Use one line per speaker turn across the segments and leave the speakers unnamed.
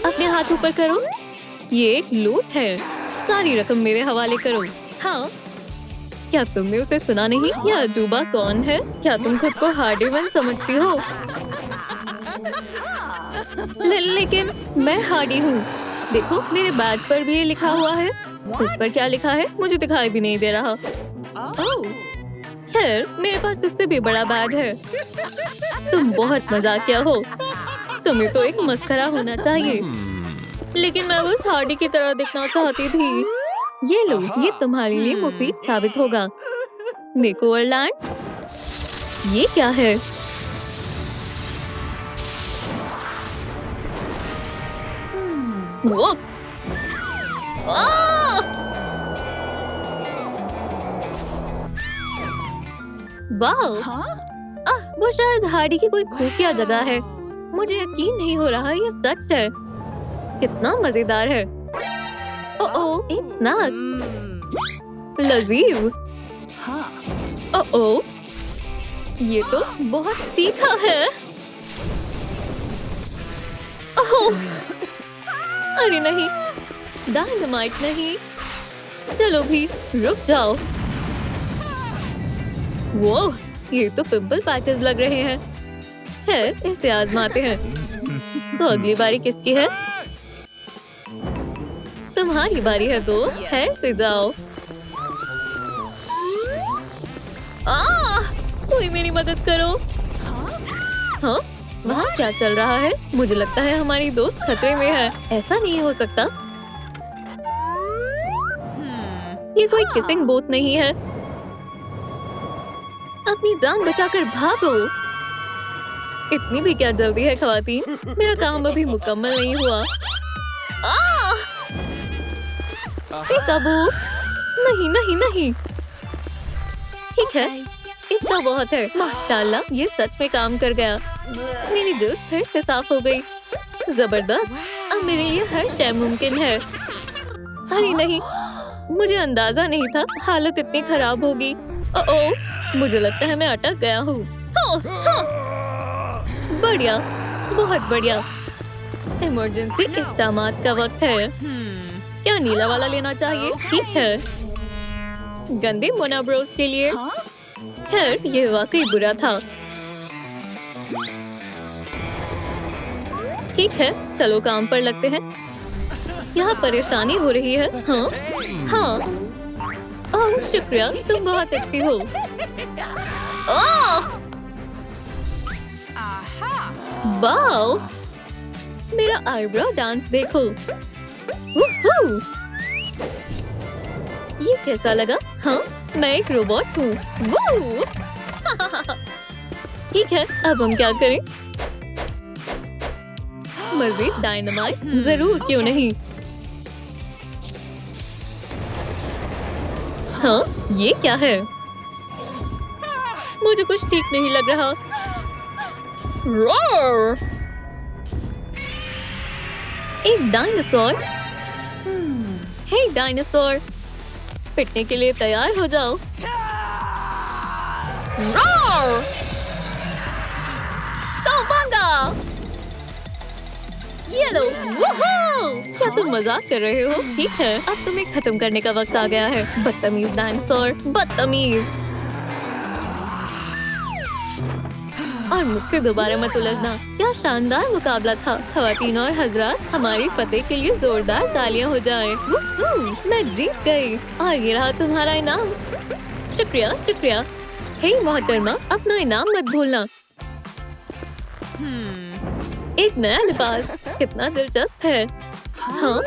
अपने हाथ ऊपर करो। ये एक लूट है। सारी रकम मेरे हवाले करो। हाँ, क्या तुमने उसे सुना नहीं? यह अजूबा कौन है? क्या तुम खुद को हार्डीमैन समझती हो? लेकिन मैं हार्डी हूँ। देखो, मेरे बैग पर भी ये लिखा हुआ है। उस पर क्या लिखा है मुझे दिखाई भी नहीं दे रहा। ओह, खैर मेरे पास इससे भी बड़ा बैग है। तुम बहुत मजाकिया हो। तुम्हें तो एक मस्खरा होना चाहिए। लेकिन मैं बस हार्डी की तरह दिखना चाहती थी। ये लो, ये तुम्हारे लिए मुफीद साबित होगा। नेकोवरलैंड, ये क्या है? उफ! आह! वाओ! वो शायद हार्डी की कोई खुफिया जगह है। मुझे यकीन नहीं हो रहा ये सच है। कितना मजेदार है। ओह, एक स्नैक। लजीज। ओह, ये तो बहुत तीखा है। ओह, अरे नहीं, डायनामाइट नहीं। चलो भी, रुक जाओ। वो, ये तो पिंपल पैचेस लग रहे हैं। खैर, इसे आजमाते हैं। तो अगली बारी किसकी है? तुम्हारी बारी है तो खैर से जाओ। कोई मेरी मदद करो। हाँ, वहाँ क्या चल रहा है? मुझे लगता है हमारी दोस्त खतरे में है। ऐसा नहीं हो सकता। ये कोई किसिंग बोट नहीं है। अपनी जान बचाकर भागो। इतनी भी क्या जल्दी है ख्वातीन? मेरा काम अभी मुकम्मल नहीं हुआ। काबू, नहीं नहीं नहीं। ठीक है, इतना बहुत है। माशाअल्लाह, ये सच में काम कर गया। मेरी जल्द फिर से साफ हो गई। जबरदस्त, अब मेरे लिए हर शय मुमकिन है। अरे नहीं, मुझे अंदाजा नहीं था हालत इतनी खराब होगी। ओह, मुझे लगता है मैं अटक गया हूँ। बढ़िया, बहुत बढ़िया। इमरजेंसी इक़दामात का वक्त है। क्या नीला वाला लेना चाहिए? ठीक है, गंदे मोनाब्रोस के लिए। खैर, ये वाकई बुरा था। ठीक है, चलो काम पर लगते हैं। यहाँ परेशानी हो रही है। हाँ हाँ। ओह, शुक्रिया, तुम बहुत अच्छी हो। वाओ, मेरा आईब्रो डांस देखो। ये कैसा लगा? हाँ, मैं एक रोबोट हूँ। ठीक है, अब हम क्या करें? मज़ीद डायनामाइट? जरूर, क्यों नहीं। हाँ, ये क्या है? मुझे कुछ ठीक नहीं लग रहा। रोर! एक डायनासोर। हे डायनासोर, पिटने के लिए तैयार हो जाओ। रोर! कौवांगा! ये लो! वूहू! क्या तुम मजाक कर रहे हो? ठीक है, अब तुम्हें खत्म करने का वक्त आ गया है। बदतमीज डायनासोर, बदतमीज। और मुझसे दोबारा मत उलझना। क्या शानदार मुकाबला था। ख़वातीन और हजरात, हमारी फतेह के लिए जोरदार तालियां हो जाएं। मैं जीत गई और ये रहा तुम्हारा इनाम। शुक्रिया शुक्रिया। हे मोहतरमा, अपना इनाम मत भूलना। एक नया लिबास, कितना दिलचस्प है। हाँ,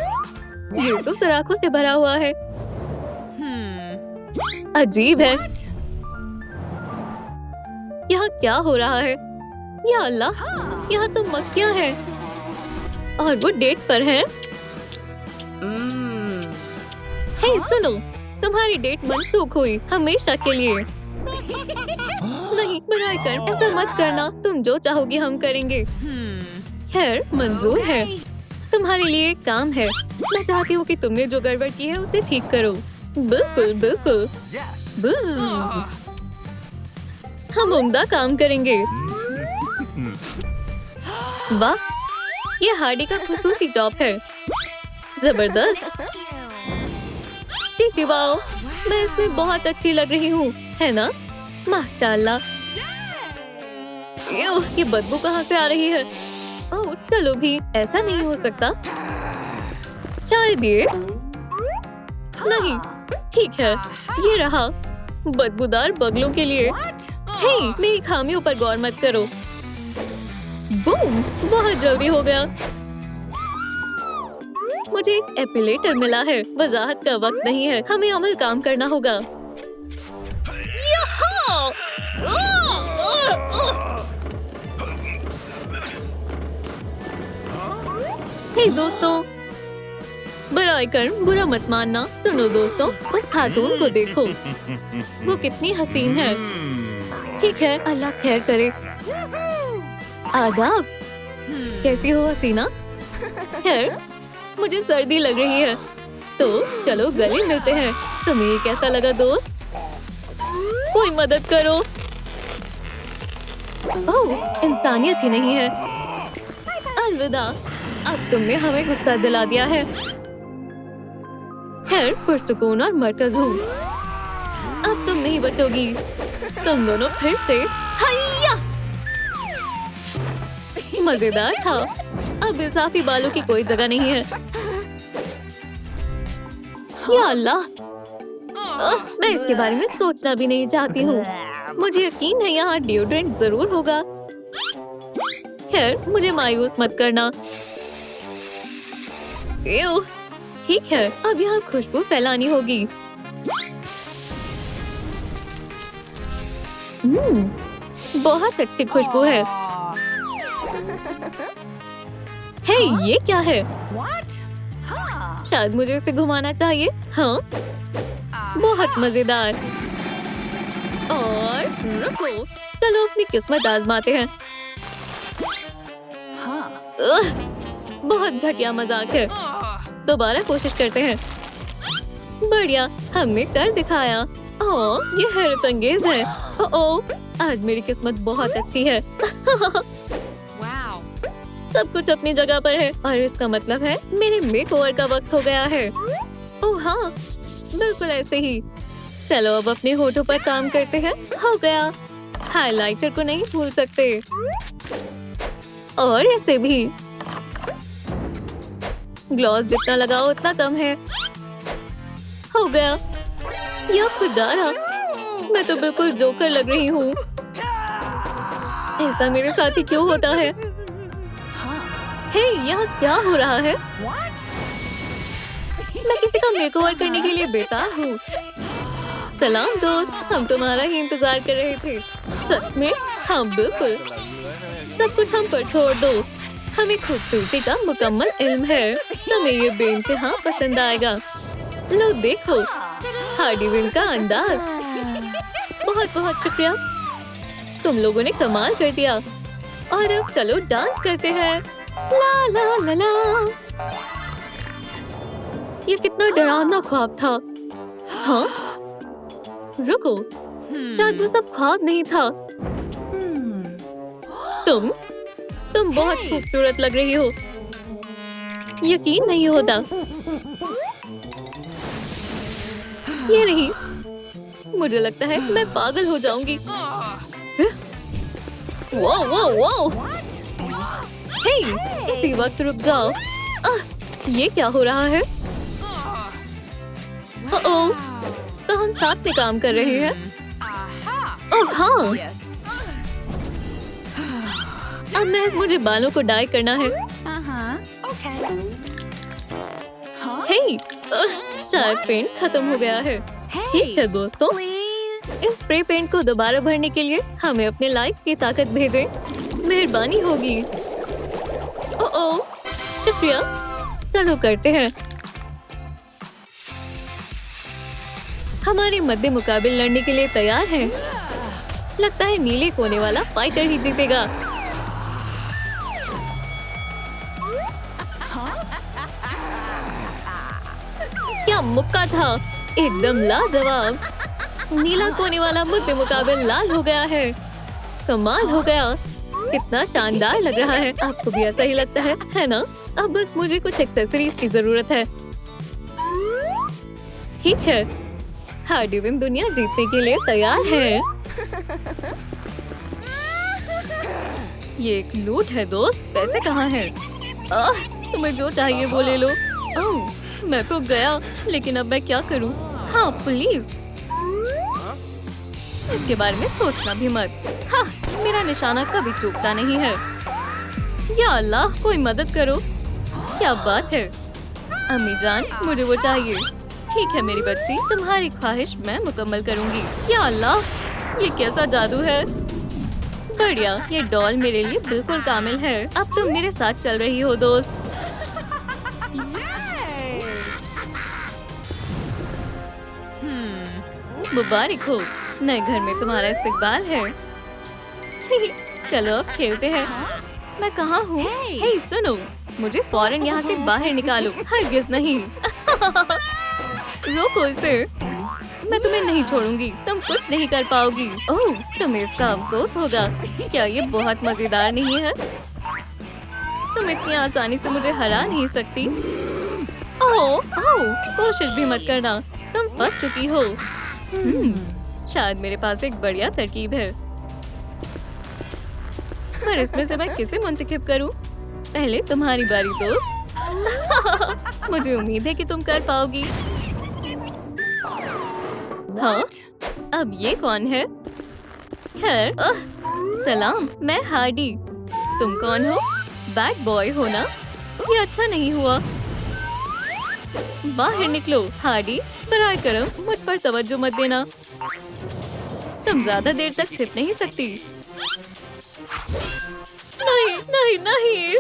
ये तो सराखों से भरा हुआ है। अजीब है। यहाँ क्या हो रहा है? या अल्लाह, यहाँ तो मक्खियाँ हैं और वो डेट पर हैं। हे सुनो, तुम्हारी डेट मनसूख हुई हमेशा के लिए। नहीं, बनाए कर, ऐसा मत करना। तुम जो चाहोगी हम करेंगे। खैर, मंजूर है। तुम्हारे लिए एक काम है। मैं चाहती हूँ कि तुमने जो गड़बड़ की है उसे ठीक करो। बिल्कुल बिल्कुल। हम उम्दा काम करेंगे। वाह, ये हार्डी का खुसूसी टॉप है। जबरदस्त। जी वाओ, मैं इसमें बहुत अच्छी लग रही हूँ, है ना? माशाल्लाह। ये बदबू कहाँ से आ रही है? ओह चलो भी, ऐसा नहीं हो सकता। शायद ये नहीं। ठीक है, ये रहा बदबूदार बगलों के लिए। हे, मेरी खामियों पर गौर मत करो। बूम, बहुत जल्दी हो गया। मुझे एक एपिलेटर मिला है। वजाहत का वक्त नहीं है, हमें अमल काम करना होगा। हे दोस्तों, बुराई कर बुरा मत मानना। सुनो दोस्तों, उस खातून को देखो, वो कितनी हसीन है। ठीक है, अल्लाह खैर करे। आदाब, कैसी हो हसीना? खैर, मुझे सर्दी लग रही है, तो चलो गले मिलते हैं। तुम्हें ये कैसा लगा दोस्त? कोई मदद करो। ओह, इंसानियत ही नहीं है। अलविदा, अब तुमने हमें गुस्सा दिला दिया है। खैर, पुरसुकून और मरकज हूँ। अब तुम नहीं बचोगी। तुम दोनों फिर से हैया! मजेदार था। अब इजाफी बालों की कोई जगह नहीं है। या अल्लाह, मैं इसके बारे में सोचना भी नहीं चाहती हूँ। मुझे यकीन है यहाँ डिओड्रेंट जरूर होगा। खैर, मुझे मायूस मत करना। ठीक है, अब यहाँ खुशबू फैलानी होगी। बहुत अच्छी खुशबू है। हे, ये क्या है? शायद मुझे इसे घुमाना चाहिए। हाँ, बहुत मजेदार। और रुको, चलो अपनी किस्मत आजमाते हैं। बहुत घटिया मजाक है। दोबारा कोशिश करते हैं। बढ़िया, हमने कर दिखाया। ओह, ये हैरत अंगेज है। ओह, आज मेरी किस्मत बहुत अच्छी है। सब कुछ अपनी जगह पर है और इसका मतलब है मेरे मेकओवर का वक्त हो गया है। ओह हाँ, बिल्कुल ऐसे ही। चलो अब अपने होठों पर काम करते हैं। हो गया। हाइलाइटर को नहीं भूल सकते, और ऐसे भी। ग्लॉस जितना लगाओ उतना कम है। हो गया। यह खुदारा, मैं तो बिल्कुल जोकर लग रही हूँ। ऐसा मेरे साथ ही क्यों होता है? हे, यहाँ क्या हो रहा है? मैं किसी का मेकओवर करने के लिए बेताब हूँ। सलाम दोस्त, हम तुम्हारा ही इंतजार कर रहे थे। सच में? हाँ बिल्कुल। सब कुछ हम पर छोड़ दो। हमें खूबसूरती का मुकम्मल इल्म है। तुम्हें ये बेइंतहा पसंद आएगा। लो देखो, हार्डी विन का अंदाज। बहुत बहुत शुक्रिया, तुम लोगों ने कमाल कर दिया। और अब चलो डांस करते हैं। ला ला ला ला। ये कितना डरावना ख्वाब था। हाँ, रुको, शायद वो सब ख्वाब नहीं था। तुम बहुत खूबसूरत लग रही हो। यकीन नहीं होता। ये नहीं, मुझे लगता है मैं पागल हो जाऊंगी। वो वो वो हे, इसी वक्त रुक जाओ। ये क्या हो रहा है? ओह, तो हम साथ में काम कर रहे हैं। ओह हाँ, अब महज मुझे बालों को डाई करना है। हे, शायद पेंट खत्म हो गया है। ठीक है दोस्तों, इस स्प्रे पेंट को दोबारा भरने के लिए हमें अपने लाइक्स की ताकत भेजें। मेहरबानी होगी। ओह, शुक्रिया। चलो करते हैं। हमारे मध्य मुकाबले लड़ने के लिए तैयार हैं। लगता है नीले कोने वाला फाइटर ही जीतेगा। क्या मुक्का था, एकदम लाजवाब। नीला कोने वाला मुद्दे मुकाबले लाल हो गया है। कमाल हो गया। कितना शानदार लग रहा है। आपको भी ऐसा ही लगता है ना? अब बस मुझे कुछ एक्सेसरीज की जरूरत है। ठीक है, हार्डी विन दुनिया जीतने के लिए तैयार है। ये एक लूट है दोस्त। पैसे कहाँ हैं? तुम्हें जो चाहिए वो ले लो। ओह, मैं तो गया, लेकिन अब मैं क्या करूँ? हाँ, पुलिस। इसके बारे में सोचना भी मत। हाँ, मेरा निशाना कभी चूकता नहीं है। या अल्लाह, कोई मदद करो। क्या बात है? अम्मी जान, मुझे वो चाहिए। ठीक है मेरी बच्ची, तुम्हारी ख्वाहिश मैं मुकम्मल करूंगी। या अल्लाह, ये कैसा जादू है? बढ़िया, ये डॉल मेरे लिए बिल्कुल कामिल है। अब तुम मेरे साथ चल रही हो दोस्त। मुबारक हो, नए घर में तुम्हारा इस्तकबाल है। चलो अब खेलते हैं। मैं कहाँ हूँ? हे सुनो, मुझे फौरन यहाँ से बाहर निकालो। हरगिज़ नहीं। रोको इसे। मैं तुम्हें नहीं छोड़ूंगी। तुम कुछ नहीं कर पाओगी। ओह, तुम्हें इसका अफसोस होगा। क्या ये बहुत मजेदार नहीं है? तुम इतनी आसानी से मुझे हरा नहीं सकती। ओह, कोशिश भी मत करना, तुम फंस चुकी हो। शायद मेरे पास एक बढ़िया तरकीब है, पर इसमें से मैं किसे मुंतखब करूं? पहले तुम्हारी बारी दोस्त। मुझे उम्मीद है कि तुम कर पाओगी। हाँ, अब ये कौन है? खैर, सलाम, मैं हार्डी। तुम कौन हो? बैड बॉय हो ना? ये अच्छा नहीं हुआ। बाहर निकलो हार्डी। बराए करम मुझ पर तवज्जो मत देना। तुम ज्यादा देर तक छिप नहीं सकती। नहीं नहीं नहीं,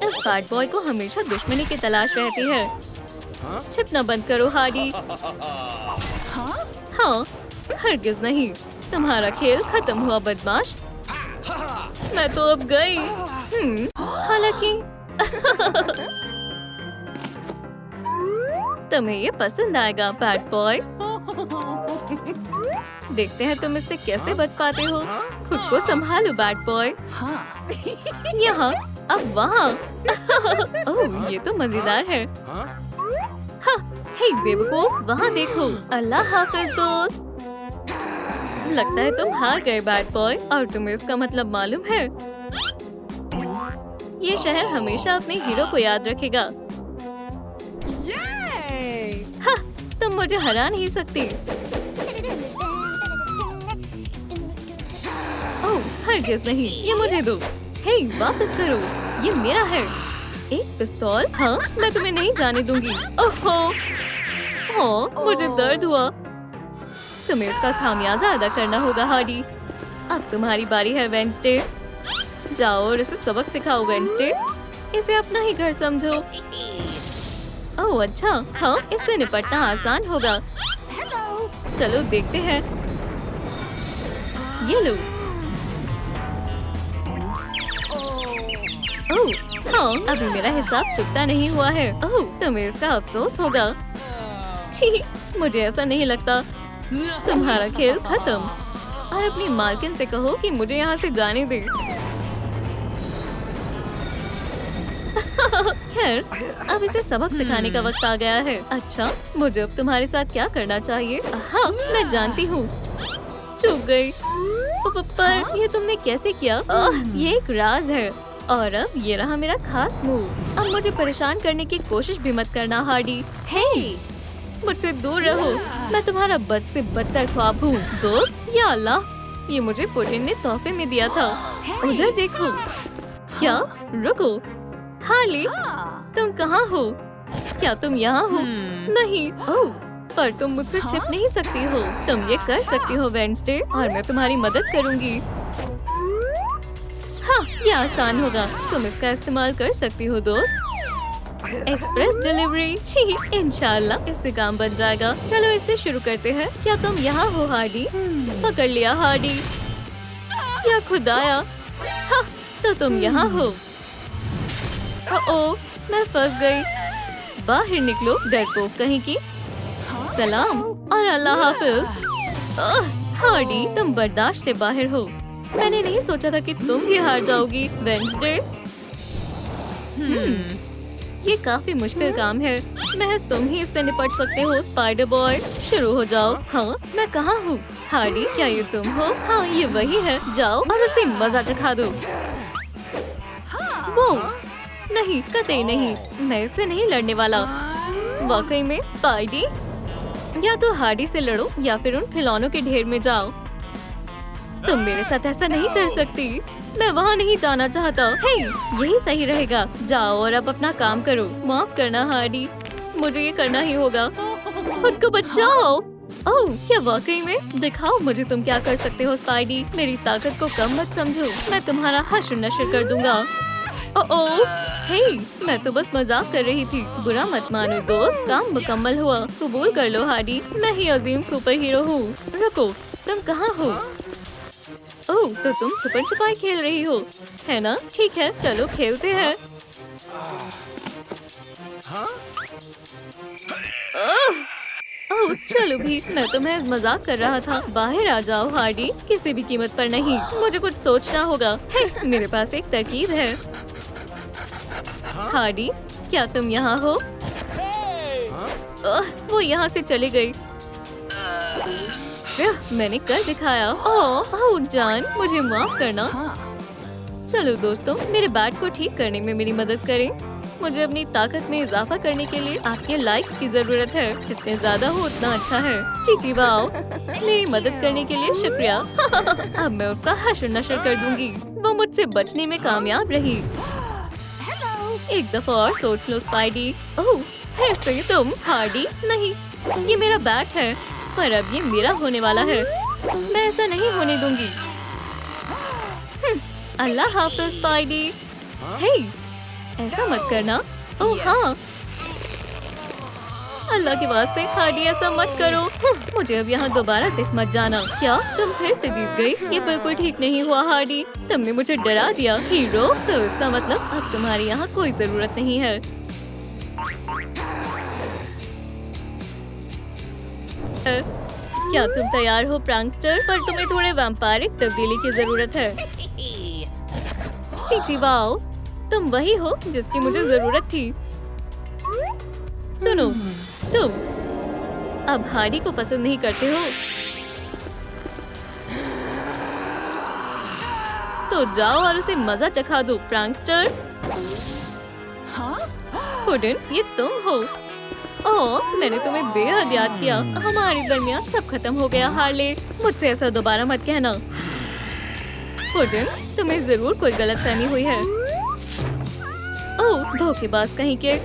इस बैड बॉय को हमेशा दुश्मनी की तलाश रहती है। छिपना बंद करो हार्डी। हाँ, हरगिज़ नहीं। तुम्हारा खेल खत्म हुआ बदमाश। मैं तो अब गई। हालांकि तुम्हें ये पसंद आएगा बैड बॉय। देखते हैं तुम इससे कैसे बच पाते हो। खुद को संभालो बैड बॉय। यहाँ, अब वहाँ। ओह, ये तो मजेदार है। हाँ, हे बेवकूफ, वहाँ देखो। अल्लाह हाफिज दोस्त। लगता है तुम हार गए बैड बॉय, और तुम्हें इसका मतलब मालूम है? ये शहर हमेशा अपने हीरो को याद रखेगा। हाँ, तुम मुझे हरा नहीं सकती। ओह, हरगिज़ नहीं, ये मुझे दो। हे, वापस करो, ये मेरा है। एक पिस्तौल? हाँ, मैं तुम्हें नहीं जाने दूंगी। ओहो, हाँ, मुझे दर्द हुआ। तुम्हें इसका खामियाजा अदा करना होगा हार्डी। अब तुम्हारी बारी है वेडनेसडे। जाओ और इसे सबक सिखाओ वेडनेसडे। इसे अपना ही घर समझो। ओह अच्छा, हाँ, इससे निपटना आसान होगा। चलो देखते हैं। ये लो। ओह हाँ, अभी मेरा हिसाब चुकता नहीं हुआ है। ओह, तुम्हें इसका अफसोस होगा। छी, मुझे ऐसा नहीं लगता। तुम्हारा खेल खत्म। और अपनी मालकिन से कहो कि मुझे यहाँ से जाने दे। खैर, अब इसे सबक सिखाने का वक्त आ गया है। अच्छा, मुझे अब तुम्हारे साथ क्या करना चाहिए? हाँ, मैं जानती हूँ। चूक गई। पर ये तुमने कैसे किया? ये एक राज है। और अब ये रहा मेरा खास मूव। अब मुझे परेशान करने की कोशिश भी मत करना हार्डी। हे, मुझसे दूर रहो। मैं तुम्हारा बद से बदतर ख्वाब हूँ दोस्त। या अल्लाह, ये मुझे पुटिन ने तोहफे में दिया था। उधर देखो। क्या? रुको हार्ली, तुम कहाँ हो? क्या तुम यहाँ हो? नहीं। ओह, पर तुम मुझसे छिप नहीं सकती हो। तुम ये कर सकती हो वेडनेसडे, और मैं तुम्हारी मदद करूँगी। हाँ, ये आसान होगा। तुम इसका इस्तेमाल कर सकती हो दोस्त। Express delivery. इंशाल्लाह इससे काम बन जाएगा। चलो इससे शुरू करते हैं। क्या तुम यहाँ हो हार्डी? पकड़ लिया हार्डी। या खुदाया। हाँ, तो तुम यहाँ हो। ओह, मैं फंस गई। बाहर निकलो डरपोक कहीं की। सलाम और अल्लाह हाफिज। हार्डी, तुम बर्दाश्त से बाहर हो। मैंने नहीं सोचा था कि तुम भी हार जाओगी वेडनेसडे। ये काफी मुश्किल काम है। महज तुम ही इससे निपट सकते हो स्पाइडर बॉय। शुरू हो जाओ। हाँ, मैं कहाँ हूँ? हार्डी, क्या ये तुम हो? हाँ, ये वही है। जाओ और उसे मजा चखा दो। वो नहीं, कतई नहीं, मैं इससे नहीं लड़ने वाला। वाकई में स्पाइडी, या तो हार्डी से लड़ो या फिर उन खिलौनों के ढेर में जाओ। तुम मेरे साथ ऐसा नहीं कर सकती। मैं वहाँ नहीं जाना चाहता। हे, यही सही रहेगा। जाओ और अब अपना काम करो। माफ करना हार्डी, मुझे ये करना ही होगा। खुद को बचाओ। ओह, क्या वाकई में? दिखाओ मुझे तुम क्या कर सकते हो स्पाइडी। मेरी ताकत को कम मत समझो। मैं तुम्हारा हश्र नश्र कर दूंगा। ओह, हे, मैं तो बस मजाक कर रही थी। बुरा मत मानो दोस्त, काम मुकम्मल हुआ। कबूल कर लो हार्डी, मैं ही अजीम सुपर हीरो हूँ। रुको, तुम कहाँ हो? ओह, तो तुम छुपन छुपाई खेल रही हो, है ना? ठीक है, चलो खेलते हैं। ओह, चलो भी, मैं तो महज मजाक कर रहा था। बाहर आ जाओ हार्डी, किसी भी कीमत पर नहीं। मुझे कुछ सोचना होगा। हे, मेरे पास एक तरकीब है। हार्डी, क्या तुम यहाँ हो? वो यहाँ से चली गई। मैंने कर दिखाया। ओह जान, मुझे माफ करना। चलो दोस्तों, मेरे बैट को ठीक करने में मेरी मदद करें। मुझे अपनी ताकत में इजाफा करने के लिए आपके लाइक्स की जरूरत है। जितने ज्यादा हो उतना अच्छा है। चीची वाओ, मेरी मदद करने के लिए शुक्रिया। अब मैं उसका हश्र नश्र कर दूंगी। वो मुझसे बचने में कामयाब रही। एक दफा और सोच लो स्पाइडी। ओह, फिर से तुम? हार्डी, नहीं, ये मेरा बैट है, पर अब ये मेरा होने वाला है। मैं ऐसा नहीं होने दूंगी। अल्लाह हाफ़िज़ स्पाइडी। हे, ऐसा मत करना। ओह हाँ, अल्लाह के वास्ते हार्डी ऐसा मत करो। मुझे अब यहाँ दोबारा दिख मत जाना। क्या तुम फिर से जीत गई? ये बिल्कुल ठीक नहीं हुआ हार्डी, तुमने मुझे डरा दिया। हीरो, तो इसका मतलब अब तुम्हारे यहाँ कोई जरूरत नहीं है। क्या तुम तैयार हो प्रैंकस्टर? पर तुम्हें थोड़े वैम्पायरिक तब्दीली की जरूरत है। चीची वाओ, तुम वही हो जिसकी मुझे जरूरत थी। सुनो, तुम अब हार्डी को पसंद नहीं करते हो, तो जाओ और उसे मजा चखा दो प्रैंकस्टर। पुडिन, ये तुम हो? ओह, मैंने तुम्हें बेहद याद किया। हमारे दरमियान सब खत्म हो गया हार्ले। मुझसे ऐसा दोबारा मत कहना। पुडिन, तुम्हें जरूर कोई गलतफहमी हुई है। ओह, धोखेबाज कहीं के।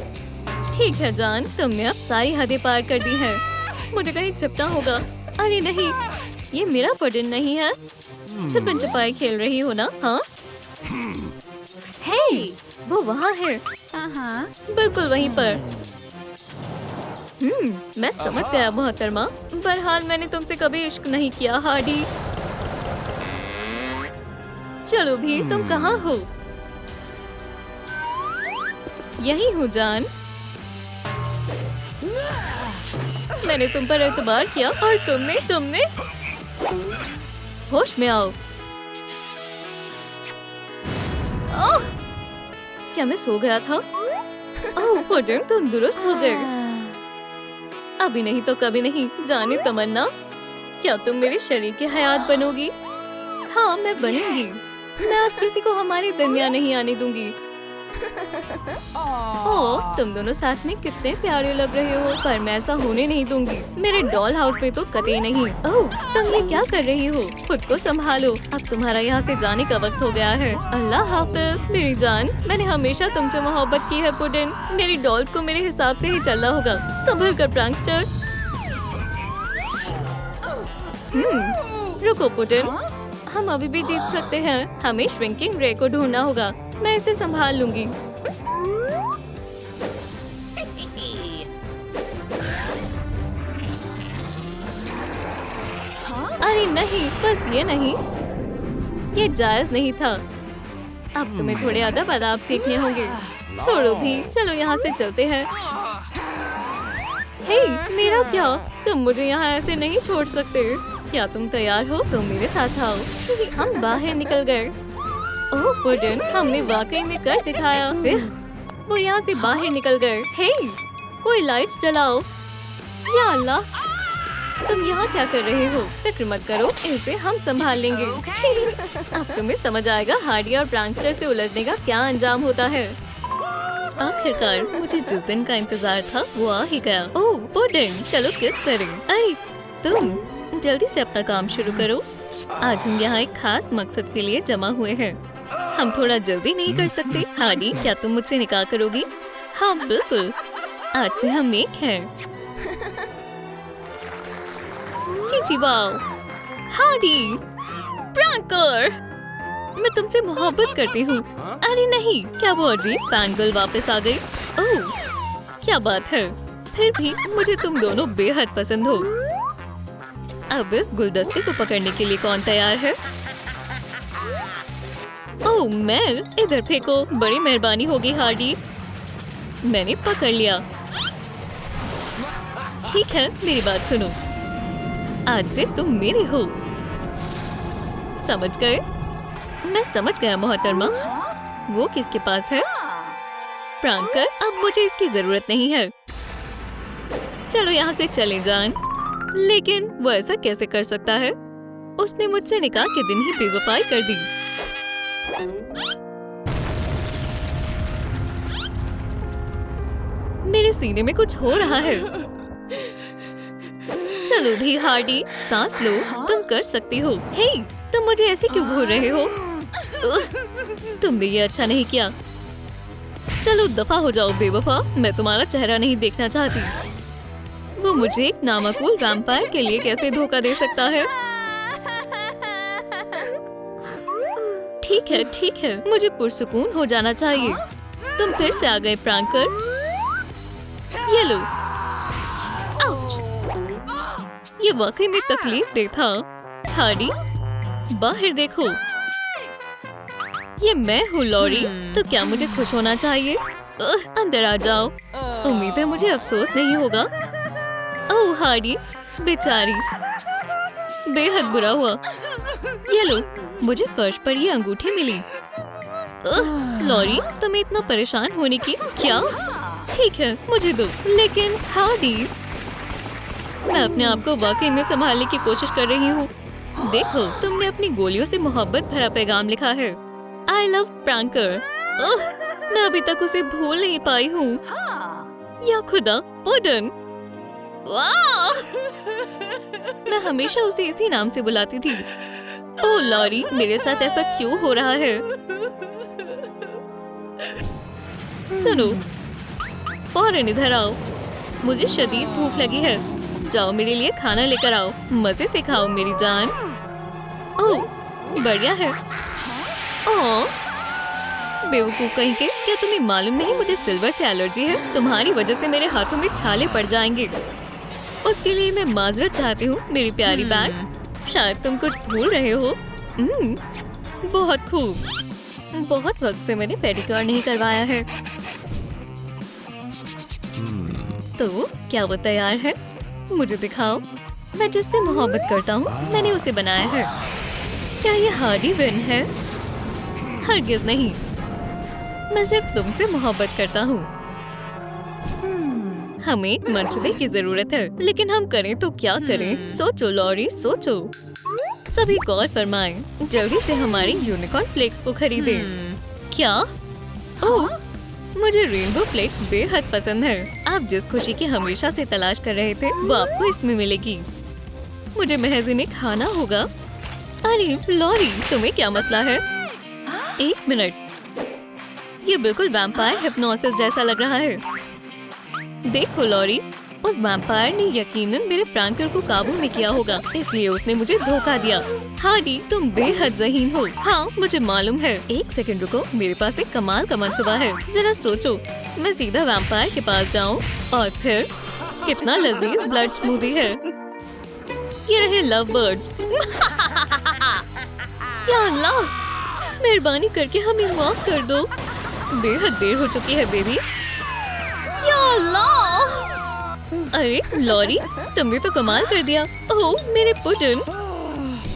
ठीक है जान, तुमने अब सारी हदें पार कर दी हैं। मुझे कहीं छिपना होगा। अरे नहीं, ये मेरा पुडिन नहीं है। छुपन छुपाई खेल रही हो ना? हाँ, हे, वो वहाँ है। बिल्कुल वहीं पर। मैं समझ गया मोहतरमा। बहरहाल मैंने तुमसे कभी इश्क नहीं किया हार्डी। चलो भी, तुम कहाँ हो? यही हूँ जान। मैंने तुम पर एतबार किया और तुमने होश में आओ। ओह, क्या मैं सो गया था? ओह पुडिन, तुम दुरुस्त हो गए। अभी नहीं तो कभी नहीं, जाने तमन्ना। क्या तुम मेरे शरीके हयात बनोगी? हाँ, मैं बनूंगी। मैं अब किसी को हमारे दरमियान नहीं आने दूंगी। ओह, तुम दोनों साथ में कितने प्यारे लग रहे हो, पर मैं ऐसा होने नहीं दूंगी। मेरे डॉल हाउस में तो कतई नहीं। ओह, तुम ये क्या कर रही हो? खुद को संभालो, अब तुम्हारा यहाँ से जाने का वक्त हो गया है। अल्लाह हाफिज मेरी जान। मैंने हमेशा तुमसे मोहब्बत की है पुडिन। मेरी डॉल को मेरे हिसाब से ही चलना होगा। संभल कर प्रैंकस्टर। रुको पुडिन, हम अभी भी जीत सकते हैं। हमें श्रिंकिंग रे को ढूंढना होगा। मैं इसे संभाल लूंगी। अरे नहीं, बस ये नहीं, ये जायज नहीं था। अब तुम्हें थोड़े अदब आदाब सीखने होंगे। छोड़ो भी, चलो यहाँ से चलते हैं। हे, मेरा क्या? तुम मुझे यहाँ ऐसे नहीं छोड़ सकते। क्या तुम तैयार हो? तो मेरे साथ आओ। हम बाहर निकल गए। ओह पुडिन, हमने वाकई में कर दिखाया। वो यहाँ से बाहर निकल गए। हे, कोई लाइट्स जलाओ। या अल्लाह, तुम यहाँ क्या कर रहे हो? फिक्र मत करो, इसे हम संभाल लेंगे। अब तुम्हें समझ आएगा हार्डी और प्रैंकस्टर से उलझने का क्या अंजाम होता है। आखिरकार मुझे जिस दिन का इंतजार था वो आ ही गया। ओह पुडिन, चलो किस करें। अरे तुम जल्दी से अपना काम शुरू करो। आज हम यहाँ एक खास मकसद के लिए जमा हुए हैं। हम थोड़ा जल्दी नहीं कर सकते? हार्डी, क्या तुम मुझसे निकाह करोगी? हाँ बिल्कुल, आज से हम एक हैं। चीची वाओ, हार्डी, प्रैंकर, मैं तुमसे मोहब्बत करती हूँ। अरे नहीं, क्या वो अजीब फैनगर्ल वापस आ गई? ओह, क्या बात है। फिर भी मुझे तुम दोनों बेहद पसंद हो। अब इस गुलदस्ते को पकड़ने के लिए कौन तैयार है? ओह मेल, इधर फेंको। बड़ी मेहरबानी होगी हार्डी। मैंने पकड़ लिया। ठीक है, मेरी बात सुनो। आज से तुम मेरी हो। समझ गए? मैं समझ गया मोहतरमा। वो किसके पास है? प्रैंकर, अब मुझे इसकी जरूरत नहीं है। चलो यहाँ से चले जान। लेकिन वो ऐसा कैसे कर सकता है? उसने मुझसे निकाह के दिन ही बेवफाई कर दी। मेरे सीने में कुछ हो रहा है। चलो भी हार्डी, सांस लो, तुम कर सकती हो। हे, तुम मुझे ऐसे क्यों घूर रहे हो? तुमने ये अच्छा नहीं किया। चलो दफा हो जाओ बेवफा, मैं तुम्हारा चेहरा नहीं देखना चाहती। वो मुझे एक नामाकूल वैम्पायर के लिए कैसे धोखा दे सकता है? ठीक है, मुझे पुरसुकून हो जाना चाहिए। तुम फिर से आ गए प्रैंकर। ये लो। आउच! ये वाकई में तकलीफ दे था। हार्डी, बाहर देखो। ये मैं हूँ लॉरी, तो क्या मुझे खुश होना चाहिए? अंदर आ जाओ। उम्मीद है मुझे अफसोस नहीं होगा। ओह हार्डी, बेचारी, बेहद बुरा हुआ। ये लो, मुझे फर्श पर ये अंगूठी मिली। लॉरी, तुम्हें इतना परेशान होने की क्या? ठीक है, मुझे दो। लेकिन हार्डी, मैं अपने आप को वाकई में संभालने की कोशिश कर रही हूँ। देखो, तुमने अपनी गोलियों से मोहब्बत भरा पैगाम लिखा है। I love pranker. मैं अभी तक उसे भूल नहीं पाई हूँ। या खुदा, पुडिन। मैं हमेशा उसे इसी नाम से बुलाती थी। ओह लॉरी, मेरे साथ ऐसा क्यों हो रहा है? सुनो, फौरन इधर आओ। मुझे शदीद भूख लगी है। जाओ मेरे लिए खाना लेकर आओ। मजे से खाओ मेरी जान। ओह, बढ़िया है। ओह, बेवकूफ कहीं के, क्या तुम्हें मालूम नहीं मुझे सिल्वर से एलर्जी है? तुम्हारी वजह से मेरे हाथों में छाले पड़ जाएंगे। उसके लिए मैं माजरत चाहती हूँ मेरी प्यारी बैट। शायद तुम कुछ भूल रहे हो। बहुत खूब। बहुत वक्त से मैंने पेडिक्योर नहीं करवाया है। तो क्या वो तैयार है? मुझे दिखाओ। मैं जिससे मोहब्बत करता हूँ, मैंने उसे बनाया है। क्या ये हार्डी विन है? हरगिज नहीं, मैं सिर्फ तुमसे मोहब्बत करता हूँ। हमें एक मंसूबे की जरूरत है, लेकिन हम करें तो क्या करें? सोचो लॉरी, सोचो। सभी गौर फरमाएं। जल्दी से हमारे यूनिकॉर्न फ्लेक्स को खरीदें। क्या? ओह, मुझे रेनबो फ्लेक्स बेहद पसंद है। आप जिस खुशी की हमेशा से तलाश कर रहे थे, वो आपको इसमें मिलेगी। मुझे महज इन्हें खाना होगा। अरे लॉरी, तुम्हें क्या मसला है? एक मिनट, ये बिल्कुल वैम्पायर हिप्नोसिस जैसा लग रहा है। देखो लॉरी, उस वैम्पायर ने यकीनन मेरे प्रैंकर को काबू में किया होगा, इसलिए उसने मुझे धोखा दिया। हार्डी, तुम बेहद ज़हीन हो। हाँ, मुझे मालूम है। एक सेकंड रुको, मेरे पास एक कमाल का मंसूबा है। जरा सोचो, मैं सीधा वैम्पायर के पास जाऊँ और फिर कितना लजीज ब्लड स्मूदी है। ये रहे लव बर्ड्स। या अल्लाह, मेहरबानी करके हमें माफ कर दो। बेहद देर हो चुकी है बेबी। या अल्लाह! अरे लॉरी, तुमने तो कमाल कर दिया। ओह मेरे पुडिन,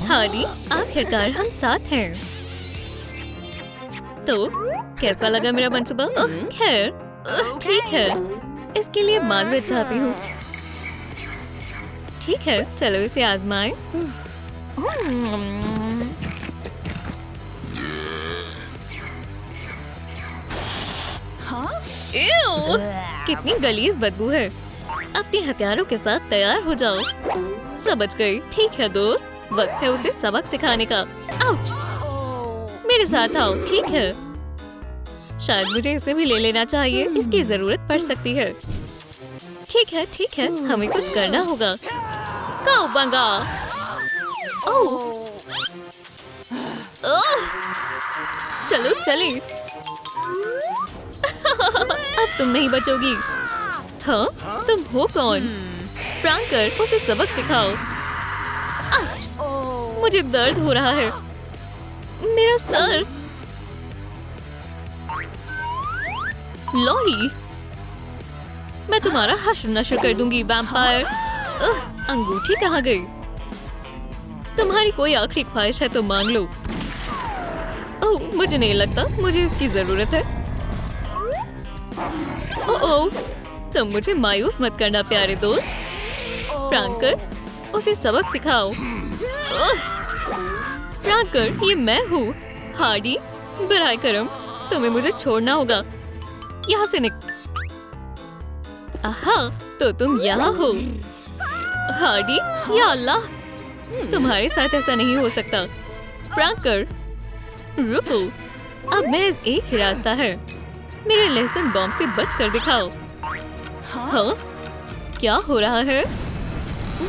हार्डी, आखिरकार हम साथ हैं। तो कैसा लगा मेरा मंसूबा? खैर ठीक है, इसके लिए माजरत चाहती हूँ। ठीक है, चलो इसे आजमाएं। Ew! कितनी गलीज बदबू है। अपने हथियारों के साथ तैयार हो जाओ। समझ गई। ठीक है दोस्त, वक्त है उसे सबक सिखाने का। आउच! मेरे साथ आओ। ठीक है, शायद मुझे इसे भी ले लेना चाहिए, इसकी जरूरत पड़ सकती है। ठीक है, हमें कुछ करना होगा। काउबंगा! ओह! चलो चले। अब तुम नहीं बचोगी। हाँ, तुम हो कौन? फ्रैंकर, उसे सबक सिखाओ। आउच! मुझे दर्द हो रहा है। मेरा सर। लॉरी, मैं तुम्हारा हश्र नश्र कर दूंगी वैम्पायर। अंगूठी कहाँ गई? तुम्हारी कोई आखिरी ख्वाहिश है तो मांग लो। ओह, मुझे नहीं लगता मुझे इसकी जरूरत है। ओह, तुम मुझे मायूस मत करना प्यारे दोस्त। फ्रैंकर, उसे सबक सिखाओ। फ्रैंकर, ये मैं हूँ। हार्डी, बराए करम, तुम्हें मुझे छोड़ना होगा। यहाँ से आहा, तो तुम यहाँ हो। हार्डी, या अल्लाह, तुम्हारे साथ ऐसा नहीं हो सकता। फ्रैंकर, रुको, अब महज एक ही रास्ता है। मेरे लहसुन बॉम्ब से बच कर दिखाओ। हाँ, क्या हो रहा है?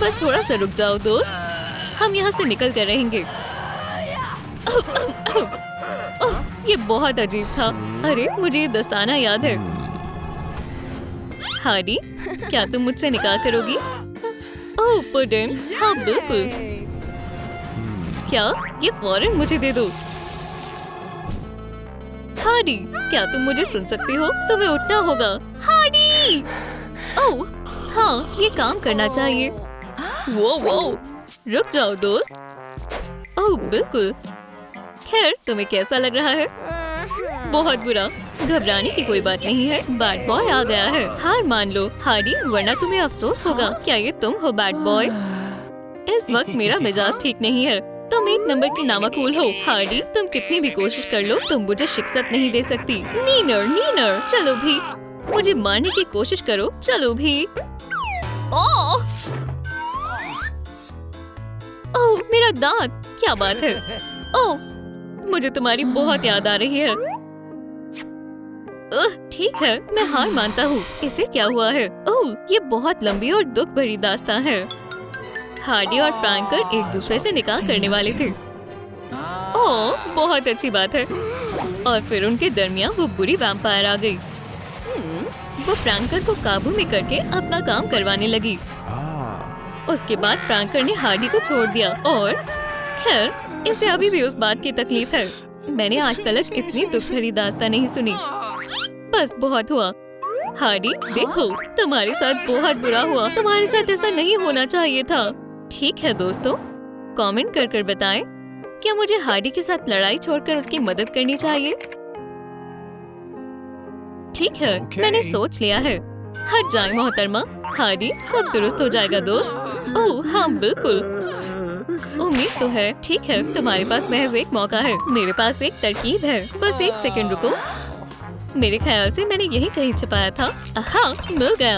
बस थोड़ा सा रुक जाओ दोस्त, हम यहाँ से निकल कर रहेंगे। ये बहुत अजीब था। अरे, मुझे ये दस्ताना याद है। हार्डी, क्या तुम मुझसे निकाह करोगी? ओह पुडिन, हाँ बिल्कुल। क्या? ये फौरन मुझे दे दो। हार्डी, क्या तुम मुझे सुन सकती हो? तुम्हें उठना होगा। हार्डी! ओह, हाँ, ये काम करना चाहिए। वो, रुक जाओ दोस्त। ओह बिल्कुल। खैर, तुम्हें कैसा लग रहा है? बहुत बुरा। घबराने की कोई बात नहीं है, बैड बॉय आ गया है। हार मान लो हार्डी, वरना तुम्हें अफसोस होगा। क्या ये तुम हो बैड बॉय? इस वक्त मेरा मिजाज ठीक नहीं है। तुम एक नंबर की नामकूल हो। हार्डी, तुम कितनी भी कोशिश कर लो, तुम मुझे शिक्षत नहीं दे सकती। नीनर, चलो भी, मुझे मारने की कोशिश करो, चलो भी। ओह, मेरा दांत, क्या बात है? ओह, मुझे तुम्हारी बहुत याद आ रही है। ठीक है, मैं हार मानता हूँ। इसे क्या हुआ है? ओह, ये बहुत लंबी और दुख भरी दास्तां है। हार्डी और फ्रैंकर एक दूसरे से निकाह करने वाले थे। ओह, बहुत अच्छी बात है। और फिर उनके दरमियान वो बुरी वैम्पायर आ गई। वो फ्रैंकर को काबू में करके अपना काम करवाने लगी। उसके बाद फ्रैंकर ने हार्डी को छोड़ दिया और खैर, इसे अभी भी उस बात की तकलीफ है। मैंने आज तक इतनी दुख भरी दास्तां नहीं सुनी। बस बहुत हुआ। हार्डी, देखो, तुम्हारे साथ बहुत बुरा हुआ। तुम्हारे साथ ऐसा नहीं होना चाहिए था। ठीक है दोस्तों, कमेंट कर बताएं, क्या मुझे हार्डी के साथ लड़ाई छोड़कर उसकी मदद करनी चाहिए? ठीक है, मैंने सोच लिया है। हट जाए मोहतरमा। हार्डी, सब दुरुस्त हो जाएगा दोस्त। ओह हाँ बिल्कुल, उम्मीद तो है। ठीक है, तुम्हारे पास महज एक मौका है। मेरे पास एक तरकीब है। बस एक सेकंड रुको। मेरे ख्याल से मैंने यही कहीं छिपाया था। हाँ, मिल गया।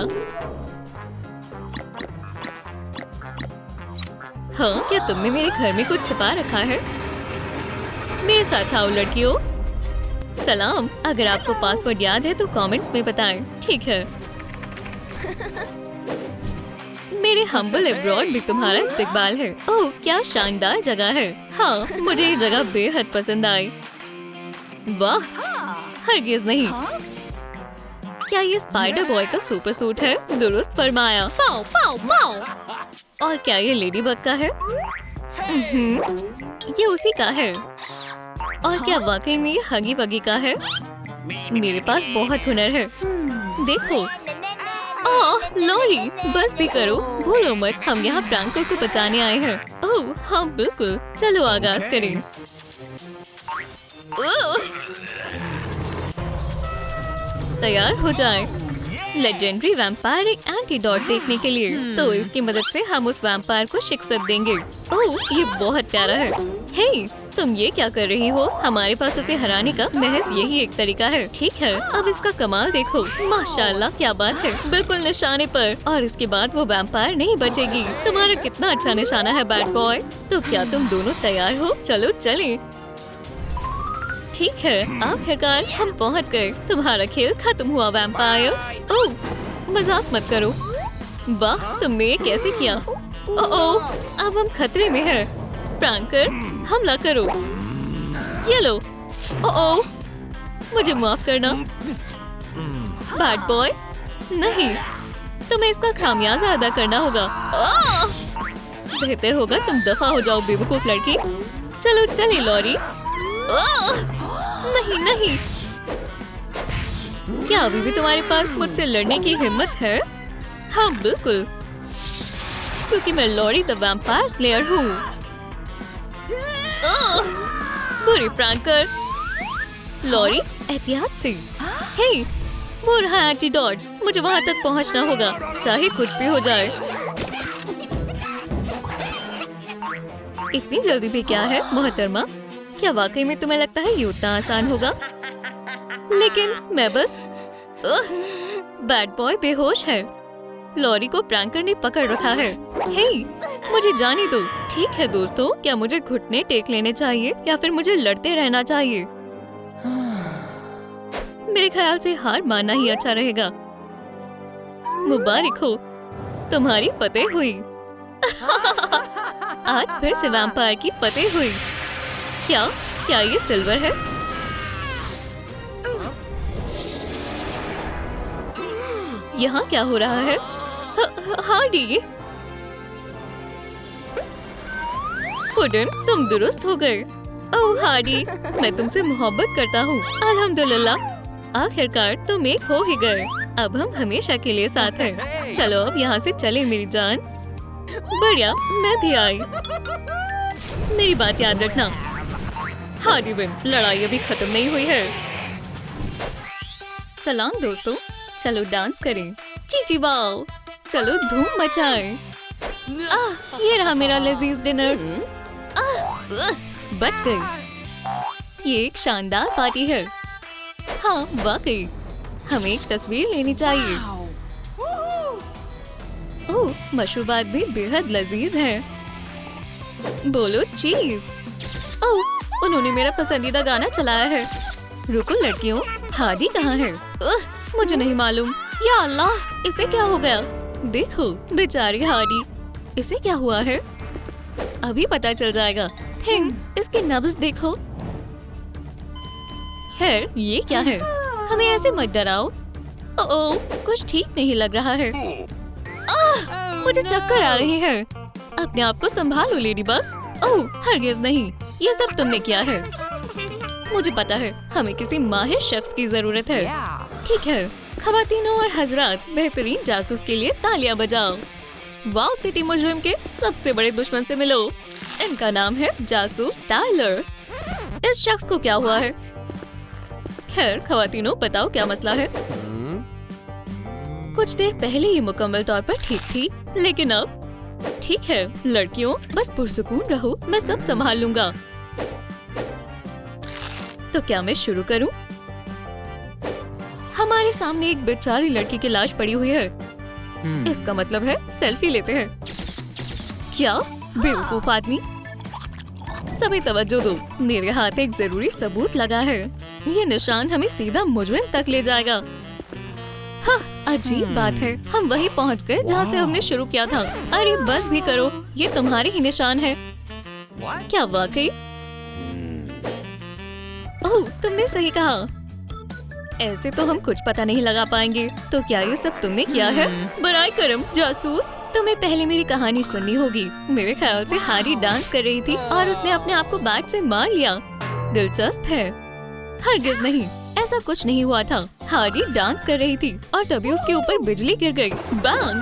हाँ, क्या तुमने मेरे घर में कुछ छिपा रखा है? मेरे साथ आओ लड़कियों। सलाम, अगर आपको पासवर्ड याद है तो कमेंट्स में बताएं। ठीक है। मेरे हम्बल अब्रॉड भी तुम्हारा इस्तेकबाल है। ओह, क्या शानदार जगह है। हाँ, मुझे ये जगह बेहद पसंद आई। वाह, हरगिज़ नहीं। क्या ये स्पाइडर बॉय का सुपर सूट है? दुरुस्त फरमाया। पाओ पाओ पाओ। और क्या ये लेडी बग का है? ये उसी का है। और क्या वाकई में ये हगी वगी का है? मेरे पास बहुत हुनर है। देखो। ओह लॉरी, बस भी करो, भूलो मत, हम यहाँ फ्रैंकर को बचाने आए हैं। ओह हाँ बिल्कुल, चलो आगाज करें। तैयार हो जाए लेजेंडरी वैम्पायर एक एंटीडोट देखने के लिए। तो इसकी मदद से हम उस वैम्पायर को शिकस्त देंगे। ओह ये बहुत प्यारा है। हे तुम ये क्या कर रही हो? हमारे पास उसे हराने का महज यही एक तरीका है। ठीक है, अब इसका कमाल देखो। माशाल्लाह क्या बात है, बिल्कुल निशाने पर। और इसके बाद वो वैम्पायर नहीं बचेगी। तुम्हारा कितना अच्छा निशाना है बैड बॉय। तो क्या तुम दोनों तैयार हो? चलो चलें। ठीक है, आखिरकार हम पहुंच गए। तुम्हारा खेल खत्म हुआ वैम्पायर। ओह मजाक मत करो। वाह तुमने ये कैसे किया? ओह अब हम खतरे में हैं। प्रैंकर हमला करो। ये लो। ओह मुझे माफ करना बैड बॉय। नहीं तुम्हें इसका खामियाजा अदा करना होगा। बेहतर होगा तुम दफा हो जाओ बेवकूफ लड़की। चलो चले लॉरी। नहीं नहीं, क्या अभी भी तुम्हारे पास मुझसे लड़ने की हिम्मत है? हाँ बिल्कुल, क्योंकि मैं लॉरी द वैम्पायर स्लेयर हूँ। बुरी प्रैंकर। लॉरी एहतियात से। हे वो रहा एंटीडोट। मुझे वहाँ तक पहुँचना होगा चाहे कुछ भी हो जाए। इतनी जल्दी भी क्या है मोहतरमा? क्या वाकई में तुम्हें लगता है ये उतना आसान होगा? लेकिन मैं बस बैड बॉय बेहोश है। लॉरी को प्रैंकर ने पकड़ रखा है। हे मुझे जाने दो। ठीक है दोस्तों, क्या मुझे घुटने टेक लेने चाहिए या फिर मुझे लड़ते रहना चाहिए? मेरे ख्याल से हार मानना ही अच्छा रहेगा। मुबारक हो, तुम्हारी फतेह हुई। आज फिर से वैम्पायर की फतेह हुई। क्या ये सिल्वर है? यहाँ क्या हो रहा है? हार्डी पुडिन तुम दुरुस्त हो गए। ओह हार्डी मैं तुमसे मोहब्बत करता हूँ। अल्हम्दुलिल्लाह आखिरकार तुम एक हो ही गए। अब हम हमेशा के लिए साथ हैं। चलो अब यहाँ से चले मेरी जान। बढ़िया, मैं भी आई। मेरी बात याद रखना। हार्डी विन, लड़ाई अभी खत्म नहीं हुई है। सलाम दोस्तों, चलो डांस करें। चीची वाओ, चलो धूम मचाएं। ये रहा मेरा लजीज डिनर। बच गई। ये एक शानदार पार्टी है। हाँ वाकई, हमें एक तस्वीर लेनी चाहिए। ओह मशरूबात भी बेहद लजीज है। बोलो चीज। ओह उन्होंने मेरा पसंदीदा गाना चलाया है। रुको लड़कियों, हार्डी कहाँ है? मुझे नहीं मालूम। या अल्लाह, इसे क्या हो गया? देखो बेचारी हार्डी, इसे क्या हुआ है? अभी पता चल जाएगा। इसकी नब्ज देखो। खैर ये क्या है? हमें ऐसे मत डराओ। ओह कुछ ठीक नहीं लग रहा है। मुझे चक्कर आ रही है। अपने आप को संभालो लेडी बग। ओह हरगिज़ नहीं, ये सब तुमने किया है। मुझे पता है, हमें किसी माहिर शख्स की जरूरत है। ठीक है ख़वातीनों और हजरात, बेहतरीन जासूस के लिए तालियां बजाओ। वाव सिटी मुजरिम के सबसे बड़े दुश्मन से मिलो। इनका नाम है जासूस टाइलर। इस शख्स को क्या हुआ है? खैर ख़वातीनों, बताओ क्या मसला है? कुछ देर पहले ये मुकम्मल तौर पर ठीक थी, लेकिन अब ठीक है। लड़कियों बस पुरसुकून रहो, मैं सब संभाल लूंगा। तो क्या मैं शुरू करूं? हमारे सामने एक बेचारी लड़की की लाश पड़ी हुई है। इसका मतलब है सेल्फी लेते हैं। क्या बेवकूफ आदमी। सभी तवज्जो दो, मेरे हाथ एक जरूरी सबूत लगा है। ये निशान हमें सीधा मुजरिम तक ले जाएगा। हाँ, अजीब बात है, हम वहीं पहुंच गए जहाँ से हमने शुरू किया था। अरे बस भी करो, ये तुम्हारे ही निशान है। क्या वाकई? ओह तुमने सही कहा। ऐसे तो हम कुछ पता नहीं लगा पाएंगे। तो क्या ये सब तुमने किया है? बराए करम जासूस, तुम्हें पहले मेरी कहानी सुननी होगी। मेरे ख्याल से हार्डी डांस कर रही थी और उसने अपने आप को बैट से मार लिया। दिलचस्प है। हरगिज़ नहीं, ऐसा कुछ नहीं हुआ था। हार्डी डांस कर रही थी और तभी उसके ऊपर बिजली गिर गई। बैंग!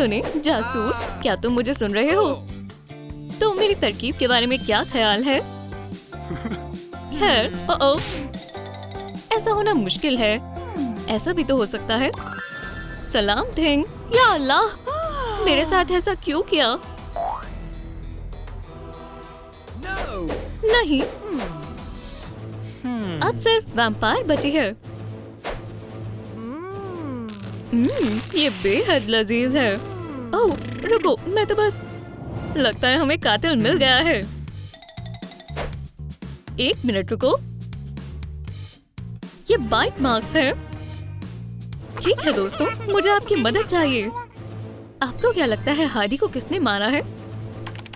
सुने जासूस, क्या तुम मुझे सुन रहे हो? तो मेरी तरकीब के बारे में क्या ख्याल है? खैर, ऐसा होना मुश्किल है। ऐसा भी तो हो सकता है। सलाम थिंग, या अल्लाह, मेरे साथ ऐसा क्यों किया? नहीं, अब सिर्फ वैम्पायर बची है। ये बेहद लजीज है। ओह, रुको, मैं तो बस, लगता है हमें कातिल मिल गया है। एक मिनट रुको, ये बाइट मार्क्स है। ठीक है दोस्तों, मुझे आपकी मदद चाहिए। आपको क्या लगता है हार्डी को किसने मारा है?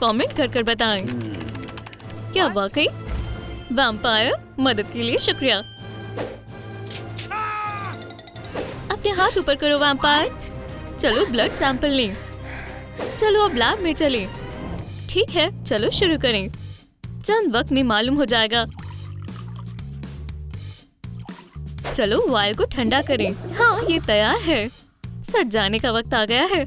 कमेंट कर कर बताएं। क्या वाकई? वैम्पायर, मदद के लिए शुक्रिया। अपने हाथ ऊपर करो वैम्पायर। चलो ब्लड सैंपल लें। चलो अब लैब में चलें। ठीक है, चलो शुरू करें। चंद वक्त में मालूम हो जाएगा। चलो वायर को ठंडा करें। हाँ, ये तैयार है। सच जाने का वक्त आ गया है।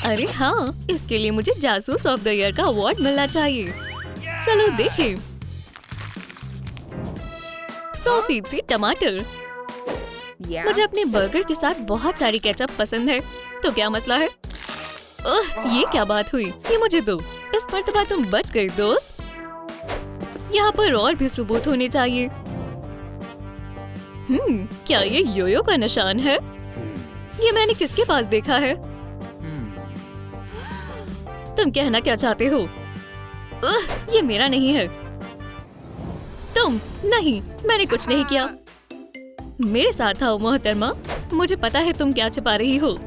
अरे हाँ, इसके लिए मुझे जासूस ऑफ द ईयर का अवार्ड मिलना चाहिए। चलो देखें। 100% टमाटर। मुझे अपने बर्गर के साथ बहुत सारी केचप पसंद है। तो क्या मसला है? ये क्या बात हुई? ये मुझे दो। इस मर्तबा तुम बच गए दोस्त। यहाँ पर और भी सबूत होने चाहिए। क्या ये योयो का निशान है? ये मैंने किसके पास देखा है? तुम कहना क्या चाहते हो? ये मेरा नहीं है। तुम नहीं, मैंने कुछ नहीं किया। मेरे साथ आओ मोहतरमा, मुझे पता है तुम क्या छिपा रही हो।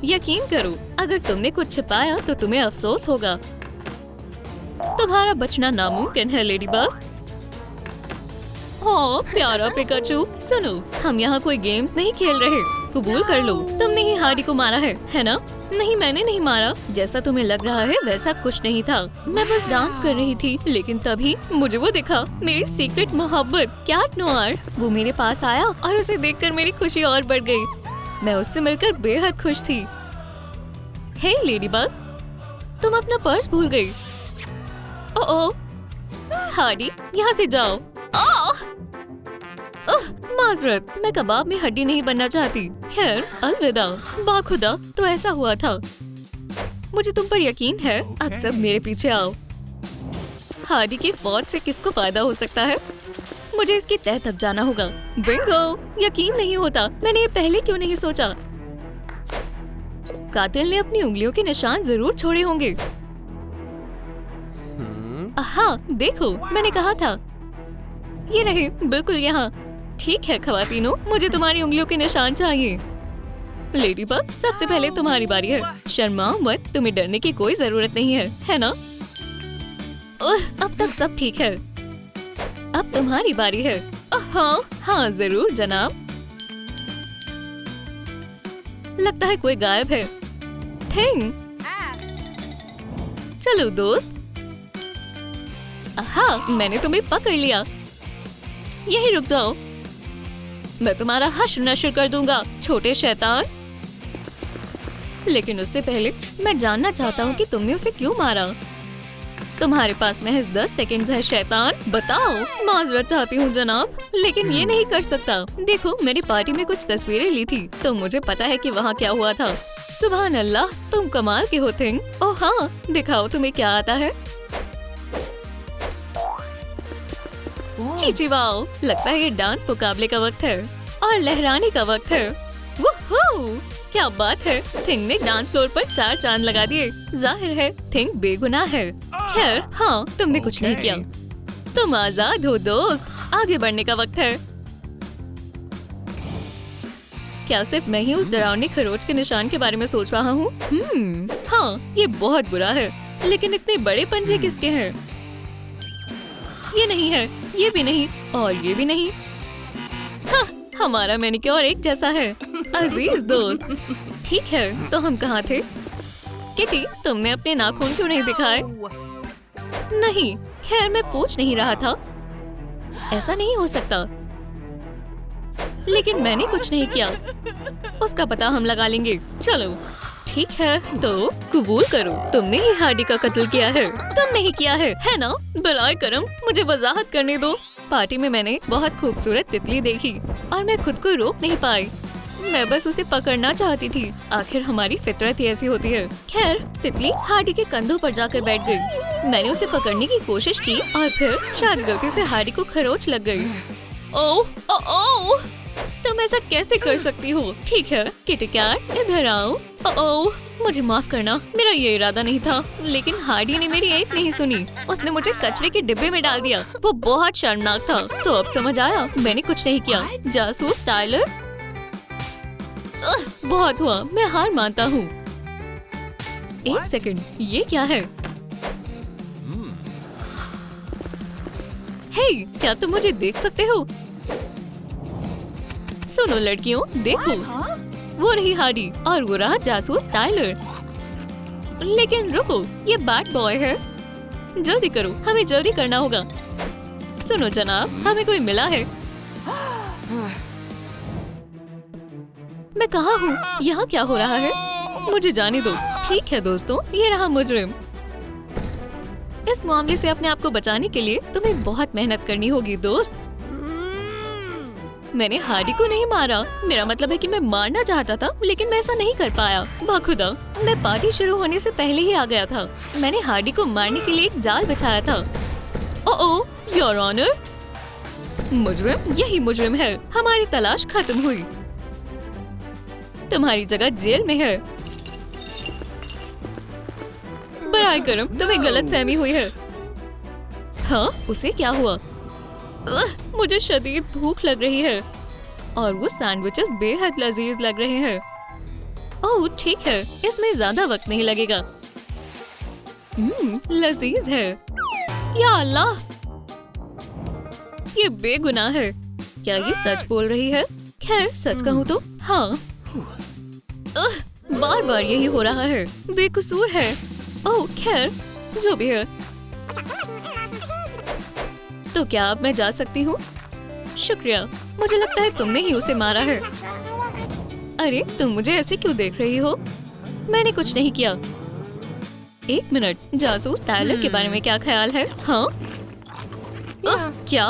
यकीन करो, अगर तुमने कुछ छिपाया तो तुम्हें अफसोस होगा। तुम्हारा बचना नामुमकिन है लेडी बग। ओह प्यारा पिकाचू, सुनो, हम यहाँ कोई गेम्स नहीं खेल रहे। कबूल कर लो, तुमने ही हार्डी को मारा है ना? नहीं, मैंने नहीं मारा। जैसा तुम्हें लग रहा है वैसा कुछ नहीं था। मैं बस डांस कर रही थी, लेकिन तभी मुझे वो दिखा, मेरी सीक्रेट मोहब्बत कैट नोआर। वो मेरे पास आया और उसे देखकर मेरी खुशी और बढ़ गई। मैं उससे मिलकर बेहद खुश थी। हे लेडी बग, तुम अपना पर्स भूल गई। ओह हार्डी, यहाँ से जाओ। माजरत, मैं कबाब में हड्डी नहीं बनना चाहती। खैर, अलविदा। बाखुदा, तो ऐसा हुआ था। मुझे तुम पर यकीन है। अब सब मेरे पीछे आओ। हार्डी की फौज से किसको फायदा हो सकता है? मुझे इसकी तह तक जाना होगा। बिंगो! यकीन नहीं होता, मैंने ये पहले क्यों नहीं सोचा। कातिल ने अपनी उंगलियों के निशान जरूर छोड़े होंगे। हाँ, देखो, मैंने कहा था। ये रहे, बिल्कुल यहाँ। ठीक है खवातीनो, मुझे तुम्हारी उंगलियों के निशान चाहिए। लेडी बग, सबसे पहले तुम्हारी बारी है। शर्माओ मत, तुम्हें डरने की कोई जरूरत नहीं है ना? अब तक सब ठीक है। अब तुम्हारी बारी है। हाँ जरूर जनाब। लगता है कोई गायब है। थिंग, चलो दोस्त। मैंने तुम्हें पकड़ लिया। यही रुक जाओ, मैं तुम्हारा हश्र नश्र कर दूंगा, छोटे शैतान। लेकिन उससे पहले मैं जानना चाहता हूँ कि तुमने उसे क्यों मारा। तुम्हारे पास महज 10 सेकंड्स है शैतान, बताओ। माजरत चाहती हूँ जनाब, लेकिन ये नहीं कर सकता। देखो, मेरी पार्टी में कुछ तस्वीरें ली थी, तो मुझे पता है कि वहाँ क्या हुआ था। सुभान अल्लाह, तुम कमाल के हो थिंग। ओह हाँ, दिखाओ तुम्हें क्या आता है। चीची वाओ, लगता है ये डांस मुकाबले का वक्त है और लहराने का वक्त है। वूहू, क्या बात है। थिंग ने डांस फ्लोर पर 4 चांद लगा दिए। जाहिर है थिंग बेगुनाह है। खैर, हाँ, तुमने कुछ नहीं किया। तुम आजाद हो दोस्त, आगे बढ़ने का वक्त है। क्या सिर्फ मैं ही उस डरावनी खरोच के निशान के बारे में सोच रहा हूँ? हाँ, ये बहुत बुरा है, लेकिन इतने बड़े पंजे किसके हैं? ये नहीं है, ये भी नहीं, और ये भी नहीं। हाँ, हमारा मैनिक्योर एक जैसा है। अजीज दोस्त, ठीक है, तो हम कहाँ थे? किटी, तुमने अपने नाखून क्यों नहीं दिखाए? नहीं, खैर मैं पूछ नहीं रहा था। ऐसा नहीं हो सकता। लेकिन मैंने कुछ नहीं किया। उसका पता हम लगा लेंगे। चलो ठीक है, तो कबूल करो, तुमने ही हार्डी का कत्ल किया है। तुम नहीं किया है ना? बराए करम, मुझे वजाहत करने दो। पार्टी में मैंने बहुत खूबसूरत तितली देखी और मैं खुद को रोक नहीं पाई। मैं बस उसे पकड़ना चाहती थी। आखिर हमारी फितरत ही ऐसी होती है। खैर, तितली हार्डी के कंधों पर जाकर बैठ गई। मैंने उसे पकड़ने की कोशिश की और फिर शायद गलती से हार्डी को खरोच लग गई। ओह, ओह, तुम ऐसा कैसे कर सकती हो? ठीक है, किटी कैट, इधर आओ। ओह, मुझे माफ करना, मेरा ये इरादा नहीं था। लेकिन हार्डी ने मेरी एक नहीं सुनी। उसने मुझे कचरे के डिब्बे में डाल दिया। वो बहुत शर्मनाक था। तो अब समझ आया, मैंने कुछ नहीं किया। जासूस टाइलर, बहुत हुआ, मैं हार मानता हूँ। एक सेकंड, ये क्या है? हे, क्या तुम मुझे देख सकते हो? सुनो लड़कियों, देखो, वो रही हार्डी और वो रहा जासूस टाइलर। लेकिन रुको, ये बैड बॉय है। जल्दी करो, हमें जल्दी करना होगा। सुनो जनाब, हमें कोई मिला है। मैं कहाँ हूँ? यहाँ क्या हो रहा है? मुझे जाने दो। ठीक है दोस्तों, ये रहा मुजरिम। इस मामले से अपने आप को बचाने के लिए तुम्हें बहुत मेहनत करनी होगी दोस्त। मैंने हार्डी को नहीं मारा। मेरा मतलब है कि मैं मारना चाहता था, लेकिन मैं ऐसा नहीं कर पाया। बाखुदा, मैं पार्टी शुरू होने से पहले ही आ गया था। मैंने हार्डी को मारने के लिए एक जाल बिछाया था। ओह, योर ऑनर, मुजरिम यही मुजरिम है। हमारी तलाश खत्म हुई। तुम्हारी जगह जेल में है। बराए करम, तुम्हें गलतफहमी हुई है। हाँ, उसे क्या हुआ? मुझे शदीद भूख लग रही है और वो सैंडविचेस बेहद लजीज लग रहे हैं। ओह ठीक है, इसमें ज्यादा वक्त नहीं लगेगा। लजीज है। या अल्लाह, ये बेगुनाह है। क्या ये सच बोल रही है? खैर, सच कहूँ तो हाँ। बार बार यही हो रहा है। बेकसूर है। ओह खैर, जो भी है। तो क्या अब मैं जा सकती हूँ? शुक्रिया। मुझे लगता है तुमने ही उसे मारा है। अरे तुम मुझे ऐसे क्यों देख रही हो? मैंने कुछ नहीं किया। एक मिनट, जासूस टाइलर के बारे में क्या ख्याल है? हाँ? क्या?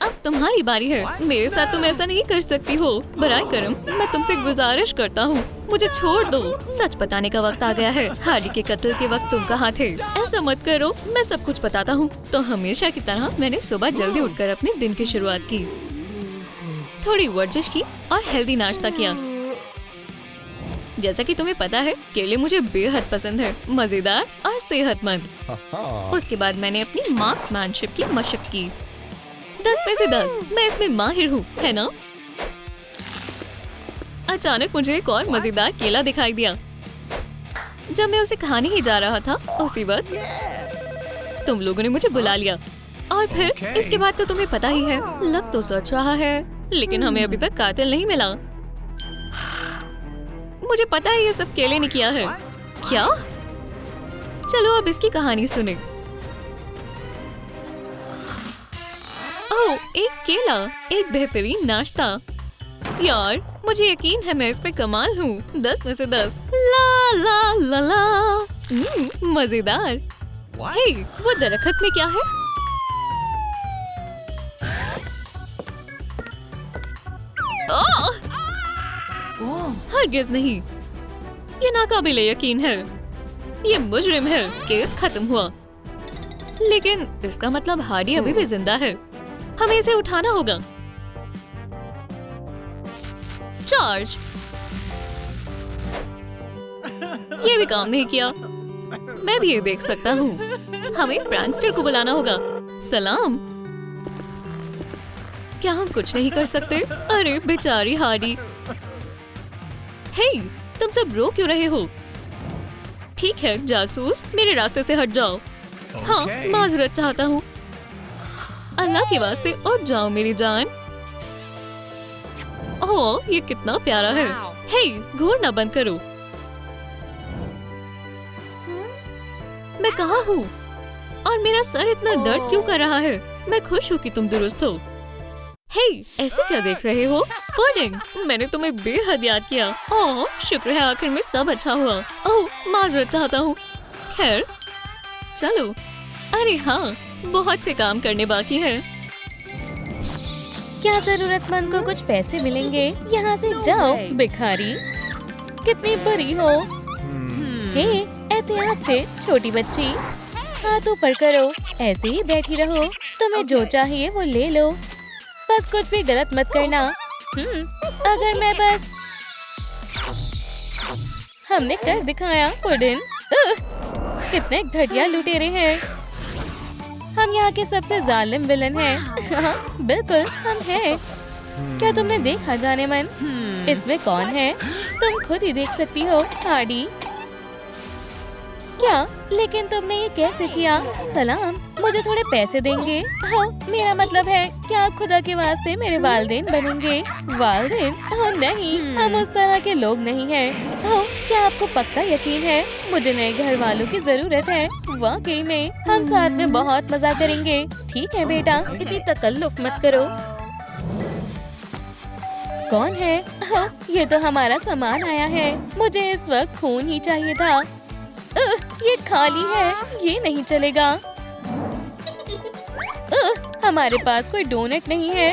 अब तुम्हारी बारी है। मेरे साथ तुम ऐसा नहीं कर सकती हो। बराए करम, मैं तुमसे गुजारिश करता हूँ, मुझे छोड़ दो। सच बताने का वक्त आ गया है। हार्डी के कत्ल के वक्त तुम कहाँ थे? ऐसा मत करो, मैं सब कुछ बताता हूँ। तो हमेशा की तरह मैंने सुबह जल्दी उठकर अपने दिन की शुरुआत की। थोड़ी वर्जिश की और हेल्दी नाश्ता किया। जैसा कि तुम्हें पता है, केले मुझे बेहद पसंद है, मजेदार और सेहतमंद। उसके बाद मैंने अपनी मार्क्समैनशिप की मशक की। 10 में से 10, मैं इसमें माहिर हूँ, है ना? अचानक मुझे एक और मजेदार केला दिखाई दिया। जब मैं उसे खाने ही जा रहा था, उसी वक्त तुम लोगों ने मुझे बुला लिया। और फिर इसके बाद तो तुम्हें पता ही है, लग तो सच रहा है, लेकिन हमें अभी तक कातिल नहीं मिला। मुझे पता है ये सब केले ने किया है। क्या? चलो अब इसकी कहानी सुने। ओह, एक केला, एक बेहतरीन नाश्ता। यार, मुझे यकीन है मैं इस पे कमाल हूँ। 10 में से 10। ला ला ला ला। मजेदार। हे, वो दरख्त में क्या है? हरगिज़ नहीं, ये नाकाबिले यकीन है। ये मुजरिम है। केस खत्म हुआ। लेकिन इसका मतलब हार्डी अभी भी जिंदा है। हमें इसे उठाना होगा। चार्ज। ये भी काम नहीं किया। मैं भी ये देख सकता हूँ। हमें प्रैंकस्टर को बुलाना होगा। सलाम। क्या हम कुछ नहीं कर सकते? अरे बेचारी हार्डी। हे, तुम सब रो क्यों रहे हो? ठीक है जासूस, मेरे रास्ते से हट जाओ। हाँ, माजरत चाहता हूँ। अल्लाह के वास्ते उठ जाओ मेरी जान। ओह, ये कितना प्यारा है। हे, घूरना बंद करो। मैं कहाँ हूँ? और मेरा सर इतना दर्द क्यों कर रहा है? मैं खुश हूँ कि तुम दुरुस्त हो। हे, ऐसे क्या देख रहे हो? पुडिंग, मैंने तुम्हें बेहद याद किया। ओह, शुक्र है आखिर में सब अच्छा हुआ। ओह, माजरत चाहता हूँ। खैर, चलो। अरे हाँ, बहुत से काम करने बाकी हैं। क्या जरूरतमंद को कुछ पैसे मिलेंगे? यहाँ से जाओ भिखारी। कितनी बुरी हो। हे, एहतियात से छोटी बच्ची। हाथ ऊपर करो, ऐसे ही बैठी रहो। तुम्हें जो चाहिए वो ले लो, बस कुछ भी गलत मत करना। अगर मैं बस। हमने कर दिखाया पुडिन। कितने घटिया लुटेरे हैं। हम यहाँ के सबसे जालिम विलन हैं। हाँ, बिल्कुल हम हैं। क्या तुमने देखा जाने मन? इसमें कौन है? तुम खुद ही देख सकती हो, हार्डी। क्या? लेकिन तुमने ये कैसे किया? सलाम, मुझे थोड़े पैसे देंगे? हाँ, मेरा मतलब है क्या आप खुदा के वास्ते मेरे वालिदैन बनेंगे? वालिदैन? हाँ नहीं, हम उस तरह के लोग नहीं हैं। हाँ, क्या आपको पक्का यकीन है? मुझे नए घर वालों की जरूरत है। वाकई में, हम साथ में बहुत मजा करेंगे। ठीक है बेटा, इतनी तकल्लुफ मत करो। कौन है? हाँ, ये तो हमारा सामान आया है। मुझे इस वक्त खून ही चाहिए था। ये खाली है, ये नहीं चलेगा। हमारे पास कोई डोनट नहीं है।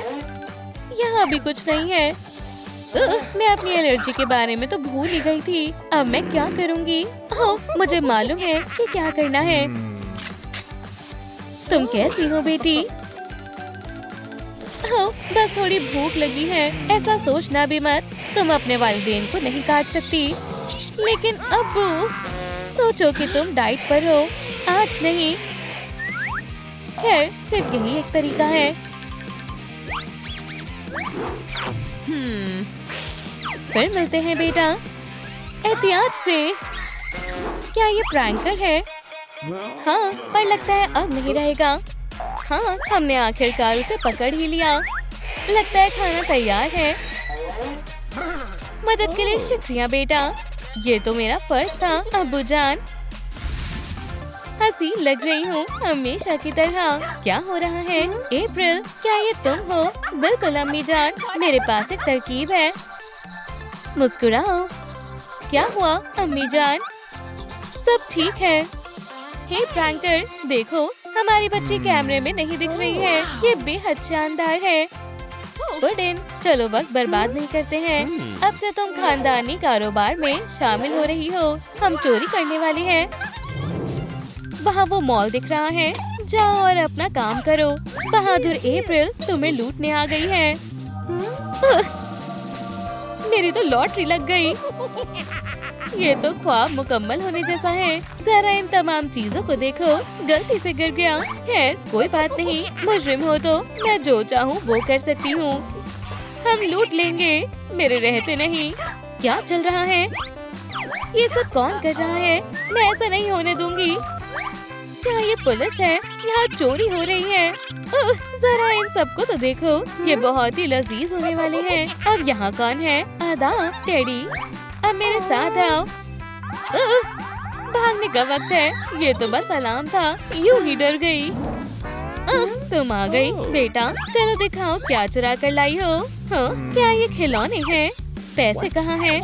यहाँ भी कुछ नहीं है। मैं अपनी एलर्जी के बारे में तो भूल ही गई थी। अब मैं क्या करूँगी? हाँ, मुझे मालूम है कि क्या करना है। तुम कैसी हो बेटी? हाँ, बस थोड़ी भूख लगी है। ऐसा सोचना भी मत। तुम अपने वालिदैन को नहीं काट सकती। लेकिन अब्बू, सोचो कि तुम डाइट पर हो। आज नहीं। खैर, सिर्फ यही एक तरीका है। फिर मिलते हैं बेटा। एहतियात से। क्या ये प्रैंकर है? हाँ, पर लगता है अब नहीं रहेगा। हाँ, हमने आखिरकार उसे पकड़ ही लिया। लगता है खाना तैयार है। मदद के लिए शुक्रिया बेटा। ये तो मेरा फर्ज था, अब्बू जान। हंसी लग रही हूँ हमेशा की तरह। क्या हो रहा है? अप्रैल, क्या ये तुम हो? बिल्कुल अम्मी जान, मेरे पास एक तरकीब है। मुस्कुराओ। क्या हुआ अम्मी जान? सब ठीक है। हे प्रैंकर, देखो हमारी बच्ची कैमरे में नहीं दिख रही है। ये बेहद शानदार है। पुडिन, चलो वक्त बर्बाद नहीं करते हैं। अब से तुम खानदानी कारोबार में शामिल हो रही हो। हम चोरी करने वाले हैं। वहाँ वो मॉल दिख रहा है। जाओ और अपना काम करो। बहादुर अप्रैल तुम्हें लूटने आ गई है। मेरी तो लॉटरी लग गई। ये तो ख्वाब मुकम्मल होने जैसा है। जरा इन तमाम चीजों को देखो। गलती से गिर गया। खैर, कोई बात नहीं। मुजरिम हो तो मैं जो चाहूँ वो कर सकती हूँ। हम लूट लेंगे, मेरे रहते नहीं। क्या चल रहा है? ये सब कौन कर रहा है? मैं ऐसा नहीं होने दूंगी। क्या ये पुलिस है? यहाँ चोरी हो रही है। जरा इन सबको तो देखो। ये बहुत ही लजीज होने वाले हैं। अब यहाँ कौन है? आदा, टेडी, अब मेरे साथ आओ। भागने का वक्त है। ये तो बस अलार्म था। यूं ही डर गई। तुम आ गई बेटा। चलो दिखाओ क्या चुरा कर लाई हो। हाँ, क्या ये खिलौने हैं? पैसे कहाँ हैं?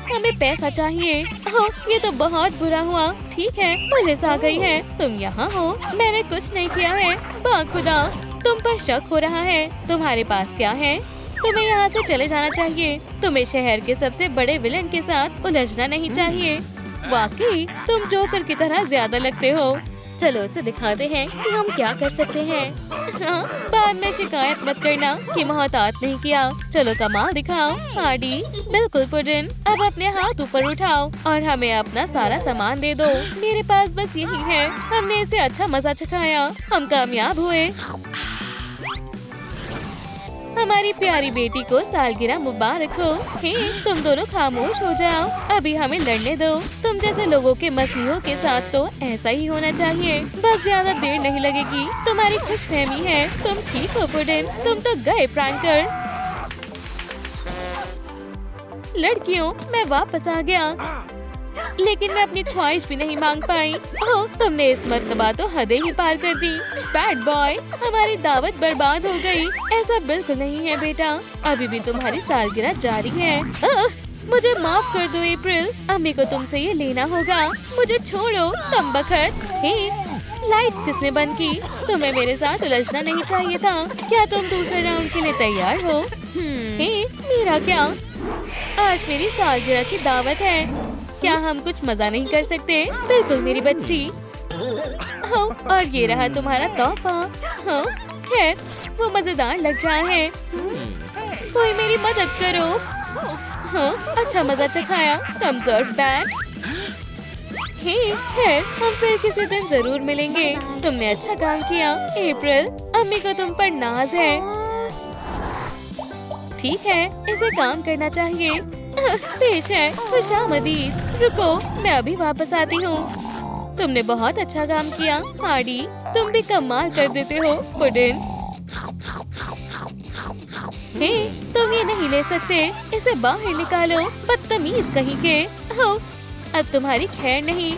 हमें पैसा चाहिए। हाँ, ये तो बहुत बुरा हुआ। ठीक है, पुलिस आ गई है। तुम यहाँ हो? मैंने कुछ नहीं किया है। बाखुदा, तुम पर शक हो रहा है। तुम्हारे पास क्या है? तुम्हें यहाँ से चले जाना चाहिए। तुम्हें शहर के सबसे बड़े विलन के साथ उलझना नहीं चाहिए। वाकई तुम जोकर की तरह ज्यादा लगते हो। चलो उसे दिखाते हैं कि हम क्या कर सकते हैं। हाँ, बाद में शिकायत मत करना कि मोहतात नहीं किया। चलो कमाल दिखाओ हार्डी। बिल्कुल पुडिन, अब अपने हाथ ऊपर उठाओ और हमें अपना सारा सामान दे दो। मेरे पास बस यही है। हमने इसे अच्छा मजा चखाया। हम कामयाब हुए। हमारी प्यारी बेटी को सालगिरह मुबारक हो। हे, तुम दोनों खामोश हो जाओ। अभी हमें लड़ने दो। तुम जैसे लोगों के मसीहों के साथ तो ऐसा ही होना चाहिए। बस ज्यादा देर नहीं लगेगी। तुम्हारी खुशफहमी है। तुम ठीक हो पुडिन? तुम तो गए प्रैंकर। लड़कियों, मैं वापस आ गया।
लेकिन मैं अपनी ख्वाहिश भी नहीं मांग पाई। ओह, तुमने इस मर्तबा तो हदें ही पार कर दी। बैड बॉय, हमारी दावत बर्बाद हो गई। ऐसा बिल्कुल नहीं है बेटा, अभी भी तुम्हारी सालगिरह जारी है। मुझे माफ कर दो अप्रैल, अम्मी को तुमसे ये लेना होगा। मुझे छोड़ो कमबख्त। हे, लाइट्स किसने बंद की? तुम्हें मेरे साथ उलझना नहीं चाहिए था। क्या तुम दूसरे राउंड के लिए तैयार हो? हे, मेरा क्या? आज मेरी सालगिरह की दावत है, क्या हम कुछ मजा नहीं कर सकते? बिल्कुल मेरी बच्ची। हो, और ये रहा तुम्हारा तोहफा। हो, खैर वो मजेदार लग रहा है। कोई मेरी मदद करो। हो, अच्छा मजा चखाया। कमजोर बैग। हे, खैर हम फिर किसी दिन जरूर मिलेंगे। तुमने अच्छा काम किया अप्रैल, अम्मी को तुम पर नाज है। ठीक है, इसे काम करना चाहिए। पेश है खुशामदीद। रुको, मैं अभी वापस आती हूँ। तुमने बहुत अच्छा काम किया हार्डी, तुम भी कमाल कर देते हो पुडिन। हे, तुम ये नहीं ले सकते, इसे बाहर निकालो, बदतमीज कहीं के। हो, अब तुम्हारी खैर नहीं।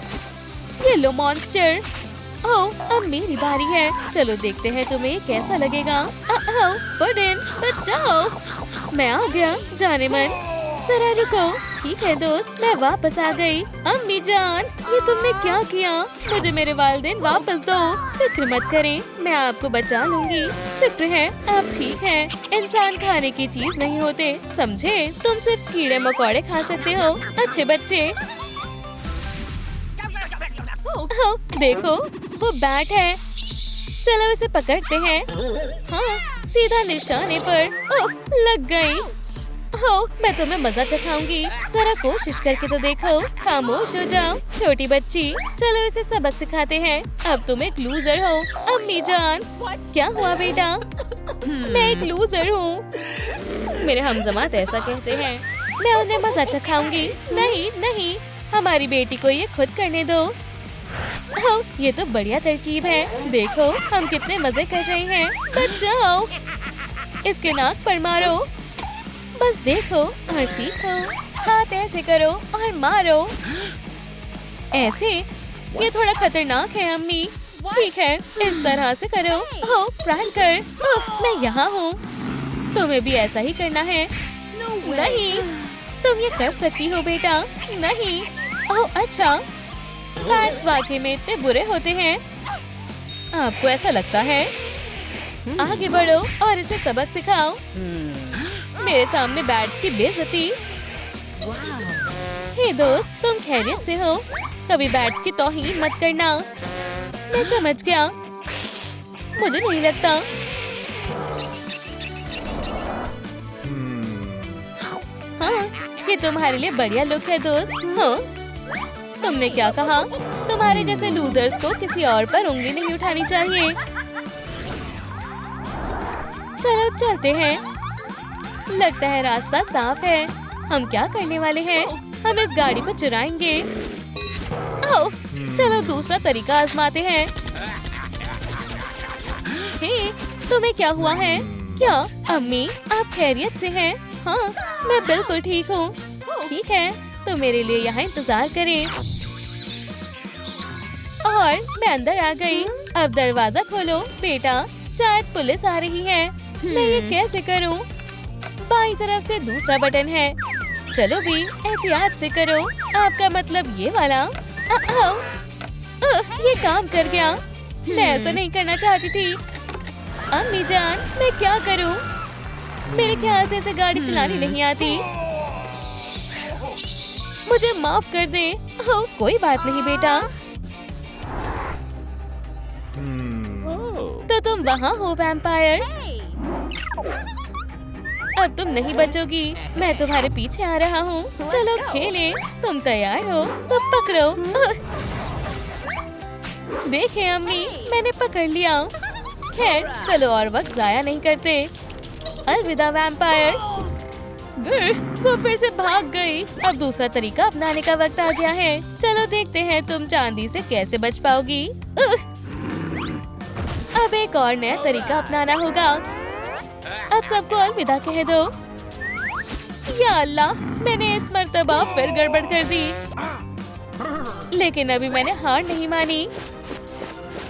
ये लो मॉन्स्टर। ओह, अब मेरी बारी है। चलो देखते हैं तुम्हें कैसा लगेगा। पुडिन, बचाओ। मैं आ गया जाने मन। जरा रुको। ठीक है दोस्त, मैं वापस आ गई। अम्मी जान, ये तुमने क्या किया? मुझे मेरे वालिदैन वापस दो। फिक्र मत करें, मैं आपको बचा लूंगी। शुक्र है आप ठीक हैं। इंसान खाने की चीज नहीं होते, समझे? तुम सिर्फ कीड़े मकोड़े खा सकते हो, अच्छे बच्चे। हो, देखो वो बैट है। चलो इसे पकड़ते हैं। हाँ, सीधा निशाने पर। ओह, लग गई। हो, मैं तुम्हें मजा चखाऊंगी। जरा कोशिश करके तो देखो। खामोश हो जाओ छोटी बच्ची। चलो इसे सबक सिखाते हैं। अब तुम एक लूजर हो। अम्मी जान, क्या हुआ बेटा? मैं एक लूजर हूँ। मेरे हमजमात ऐसा कहते हैं। मैं उन्हें मजा चखाऊंगी। नहीं नहीं, हमारी बेटी को ये खुद करने दो। हो, ये तो बढ़िया तरकीब है। देखो हम कितने मजे कर रहे हैं। बचाओ, इसके नाक पर मारो। बस देखो और सीखो। हाथ ऐसे करो और मारो। ऐसे? ये थोड़ा खतरनाक है अम्मी। ठीक है, इस तरह से करो। हो, प्रैंकर। उफ, मैं यहाँ हूँ। तुम्हें भी ऐसा ही करना है। नहीं, तुम ये कर सकती हो बेटा। नहीं। ओह अच्छा, बैट्स वाकई में इतने बुरे होते हैं। आपको ऐसा लगता है? आगे बढ़ो और इसे सबक सिखाओ। मेरे सामने बैट्स की बेइज्जती। हे दोस्त, तुम खैरियत से हो? कभी बैट्स की तौहीन मत करना। मैं समझ गया। मुझे नहीं लगता। हाँ, ये तुम्हारे लिए बढ़िया लुक है दोस्त। हाँ, तुमने क्या कहा? तुम्हारे जैसे लूजर्स को किसी और पर उंगली नहीं उठानी चाहिए। चलो चलते हैं। लगता है रास्ता साफ है। हम क्या करने वाले हैं? हम इस गाड़ी को चुराएंगे। ओह, चलो दूसरा तरीका आजमाते हैं। हे, तुम्हें क्या हुआ है? क्या अम्मी, आप खैरियत से हैं? हाँ, मैं बिल्कुल ठीक हूँ। ठीक है, तो मेरे लिए यहाँ इंतजार करें। और मैं अंदर आ गई। अब दरवाजा खोलो बेटा, शायद पुलिस आ रही है। मैं ये कैसे करूँ? बाईं तरफ से दूसरा बटन है। चलो भी एहतियात से करो। आपका मतलब ये वाला? ये काम कर गया। मैं ऐसा नहीं करना चाहती थी। अम्मी जान, मैं क्या करूं? मेरे ख्याल से इसे गाड़ी चलानी नहीं आती। मुझे माफ कर दे। ओह, कोई बात नहीं बेटा। तो तुम वहाँ हो वैम्पायर। अब तुम नहीं बचोगी। मैं तुम्हारे पीछे आ रहा हूँ। चलो खेलें। तुम तैयार हो तो पकड़ो। देखें अम्मी, मैंने पकड़ लिया। खैर चलो और वक्त जाया नहीं करते। अलविदा वैम्पायर। वो फिर से भाग गई। अब दूसरा तरीका अपनाने का वक्त आ गया है। चलो देखते हैं तुम चांदी से कैसे बच पाओगी। अब एक और नया तरीका अपनाना होगा। अब सबको अलविदा कह दो। या अल्लाह, मैंने इस मर्तबा फिर गड़बड़ कर दी। लेकिन अभी मैंने हार नहीं मानी।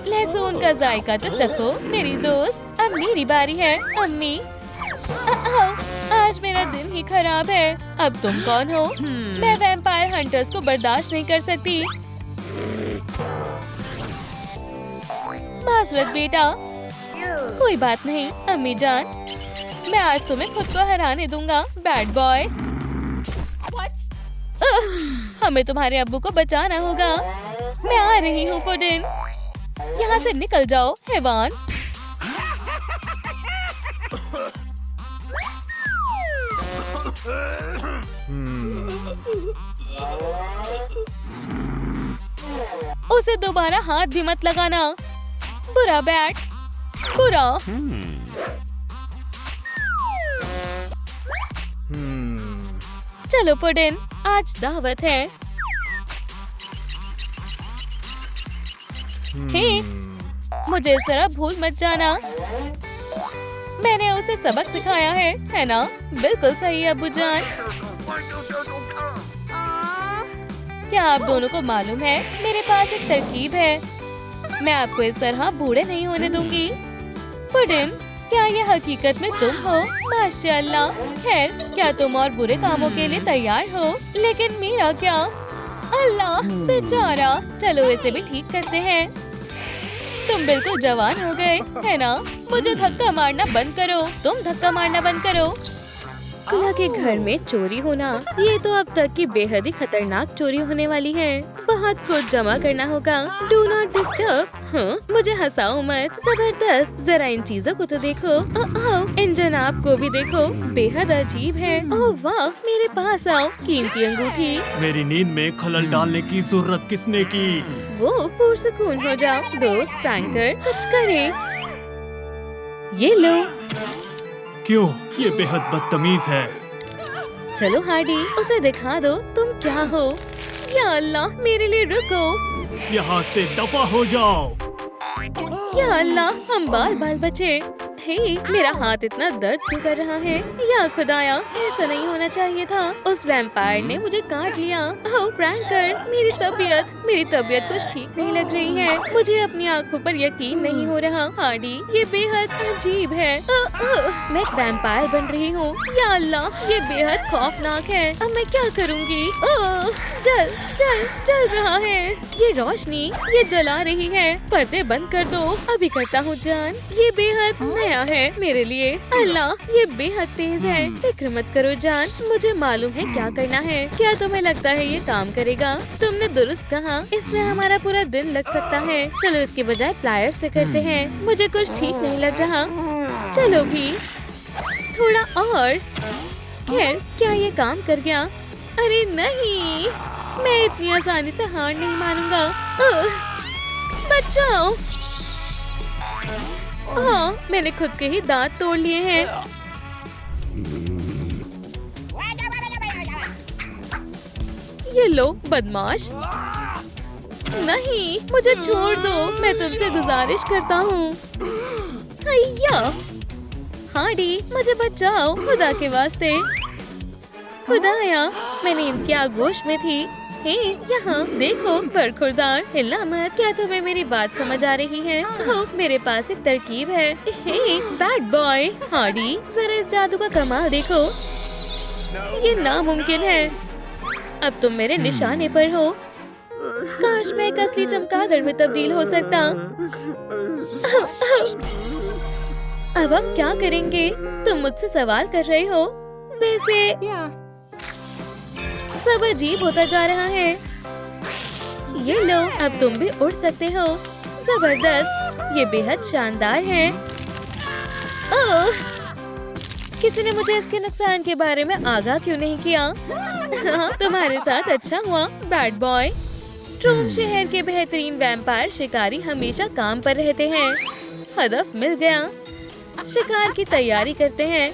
लहसुन का जायका तो चखो मेरी दोस्त। अब मेरी बारी है। अम्मी, आज मेरा दिन ही खराब है। अब तुम कौन हो? मैं वैम्पायर हंटर्स को बर्दाश्त नहीं कर सकती। माजरत बेटा। कोई बात नहीं अम्मी जान, मैं आज तुम्हें खुद को हराने दूंगा बैड बॉय। हमें तुम्हारे अब्बू को बचाना होगा। मैं आ रही हूँ पुडिन। यहाँ से निकल जाओ हैवान। उसे दोबारा हाथ भी मत लगाना। बुरा बैट, बुरा। चलो पुडिन, आज दावत है। हे, मुझे इस तरह भूल मत जाना। मैंने उसे सबक सिखाया है ना? बिल्कुल सही अब्बू जान। क्या आप दोनों को मालूम है, मेरे पास एक तरकीब है। मैं आपको इस तरह बूढ़े नहीं होने दूंगी। पुडिन, क्या ये हकीकत में तुम हो? माशाल्लाह। खैर, क्या तुम और बुरे कामों के लिए तैयार हो? लेकिन मेरा क्या? अल्लाह बेचारा। चलो इसे भी ठीक करते हैं। तुम बिल्कुल जवान हो गए है ना? मुझे धक्का मारना बंद करो। तुम धक्का मारना बंद करो। कुला के घर में चोरी होना, ये तो अब तक की बेहद ही खतरनाक चोरी होने वाली है। बहुत कुछ जमा करना होगा। Do not disturb. हाँ, मुझे हंसाओ मत। जबरदस्त, जरा इन चीजों को तो देखो। इन जनाब को भी देखो, बेहद अजीब है। ओह वाह, मेरे पास आओ। कीमती अंगूठी।
मेरी नींद में खलल डालने की जरूरत किसने की?
वो पुरसुकून हो जाओ दोस्त। प्रैंकर कुछ करे। ये लो।
क्यों? ये बेहद बदतमीज है।
चलो हार्डी, उसे दिखा दो तुम क्या हो। या अल्लाह, मेरे लिए रुको।
यहाँ से दफा हो जाओ।
या अल्लाह, हम बाल बाल बचे। हे, मेरा हाथ इतना दर्द क्यों कर रहा है? या खुदाया, ऐसा नहीं होना चाहिए था। उस वैम्पायर ने मुझे काट लिया। ओह प्रैंकर, मेरी तबीयत कुछ ठीक नहीं लग रही है। मुझे अपनी आँखों पर यकीन नहीं हो रहा। हार्डी, ये बेहद अजीब है। मैं एक वैम्पायर बन रही हूँ। या अल्लाह, ये बेहद खौफनाक है। अब मैं क्या करूँगी? जल रहा है। ये रोशनी, ये जला रही है। पर्दे बंद कर दो। अभी करता हूँ जान। ये बेहद नया है मेरे लिए। अल्लाह, ये बेहद तेज है। फिक्र मत करो जान, मुझे मालूम है क्या करना है। क्या तुम्हें लगता है ये काम करेगा? तुमने दुरुस्त कहा, इसमें हमारा पूरा दिन लग सकता है। चलो इसके बजाय प्लायर से करते हैं। मुझे कुछ ठीक नहीं लग रहा। चलो भी थोड़ा और। खैर, क्या ये काम कर गया? अरे नहीं, मैं इतनी आसानी से हार नहीं मानूंगा। बचाओ। हाँ, मैंने खुद के ही दांत तोड़ लिए हैं। ये लो बदमाश। नहीं, मुझे छोड़ दो। मैं तुमसे गुजारिश करता हूँ। हैया। हार्डी, मुझे बचाओ खुदा के वास्ते। खुदाया, मैंने इनकी आगोश में थी। हे, यहाँ देखो बरखुरदार, हिलना मत। क्या तुम्हें मेरी बात समझ आ रही है? ओह, मेरे पास एक तरकीब है। हे बैड बॉय। हार्डी, जरा इस जादू का कमाल देखो। ये नामुमकिन है। अब तुम मेरे निशाने पर हो। काश मैं एक असली चमगादड़ में तब्दील हो सकता। अब हम क्या करेंगे? तुम मुझसे सवाल कर रहे हो। वैसे सब अजीब होता जा रहा है। ये लो, अब तुम भी उड़ सकते हो। जबरदस्त, ये बेहद शानदार है। ओह, किसी ने मुझे इसके नुकसान के बारे में आगाह क्यों नहीं किया? हाँ, तुम्हारे साथ अच्छा हुआ बैड बॉय। ट्रोम शहर के बेहतरीन वैम्पायर शिकारी हमेशा काम पर रहते हैं। हदफ मिल गया। शिकार की तैयारी करते हैं।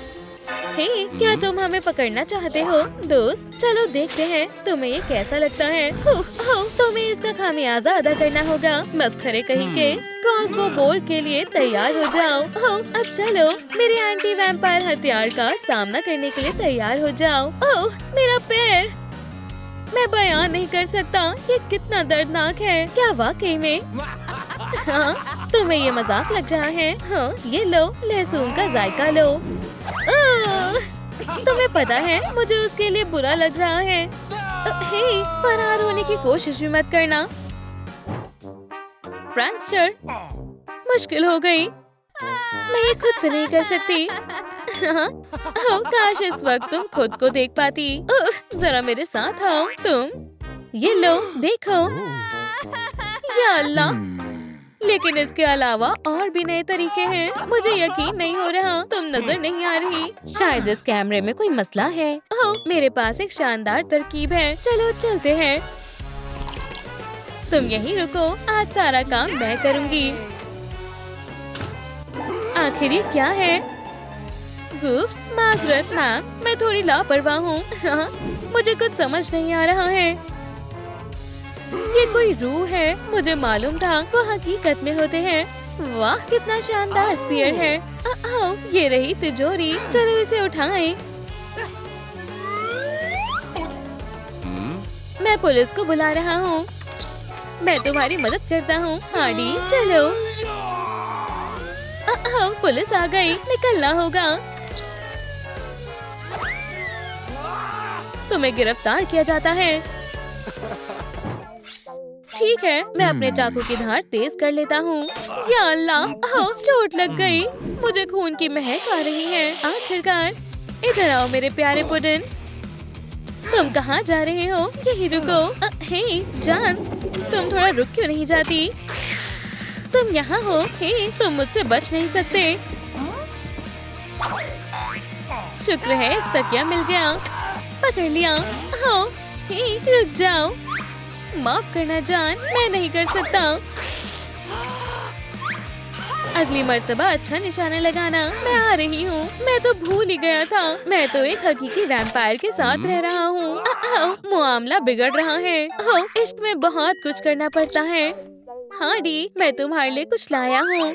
हे, क्या तुम हमें पकड़ना चाहते हो दोस्त? चलो देखते हैं तुम्हें ये कैसा लगता है। तुम्हें इसका खामियाजा अदा करना होगा। मस्खरे कहीं के। क्रॉसबो बोल के लिए तैयार हो जाओ। अब चलो मेरे एंटी वैम्पायर हथियार का सामना करने के लिए तैयार हो जाओ। ओह, मेरा पैर। मैं बयान नहीं कर सकता ये कितना दर्दनाक है। क्या वाकई में? हाँ, तुम्हें ये मजाक लग रहा है? हाँ, ये लो, लहसुन का जायका लो। तुम्हें पता है मुझे उसके लिए बुरा लग रहा है। हे, फरार होने की कोशिश भी मत करना। प्रैंकस्टर, मुश्किल हो गई। मैं ये खुद से नहीं कर सकती। हाँ, काश इस वक्त तुम खुद को देख पाती। जरा मेरे साथ आओ तुम। ये लो, देखो। या अल्लाह, लेकिन इसके अलावा और भी नए तरीके हैं। मुझे यकीन नहीं हो रहा तुम नजर नहीं आ रही। शायद इस कैमरे में कोई मसला है। मेरे पास एक शानदार तरकीब है। चलो चलते हैं। तुम यहीं रुको, आज सारा काम मैं करूंगी। आखिर ये क्या है? गुप्स, माजरत मैम, मैं थोड़ी लापरवाह हूँ। हाँ, मुझे कुछ समझ नहीं आ रहा है। ये कोई रूह है, मुझे मालूम था वो हकीकत में होते हैं। वाह, कितना शानदार स्पीयर है। ये रही तिजोरी, चलो इसे उठाएं। मैं पुलिस को बुला रहा हूँ। मैं तुम्हारी मदद करता हूँ। हार्डी, चलो। पुलिस आ गई, निकलना होगा। तुम्हें गिरफ्तार किया जाता है। ठीक है, मैं अपने चाकू की धार तेज कर लेता हूँ। या अल्लाह, चोट लग गई। मुझे खून की महक आ रही है। आखिरकार, इधर आओ मेरे प्यारे पुडिन। तुम कहाँ जा रहे हो? यहीं रुको। हे जान, तुम थोड़ा रुक क्यों नहीं जाती? तुम यहाँ हो। हे, तुम मुझसे बच नहीं सकते। शुक्र है एक तकिया मिल गया। पकड़ लिया। हाँ, हे, रुक जाओ। माफ करना जान, मैं नहीं कर सकता। अगली मर्तबा अच्छा निशाना लगाना। मैं आ रही हूँ। मैं तो भूल ही गया था, मैं तो एक हकीकी वैम्पायर के साथ रह रहा हूँ। मामला बिगड़ रहा है। इश्क में बहुत कुछ करना पड़ता है। हार्डी, मैं तुम्हारे लिए कुछ लाया हूँ।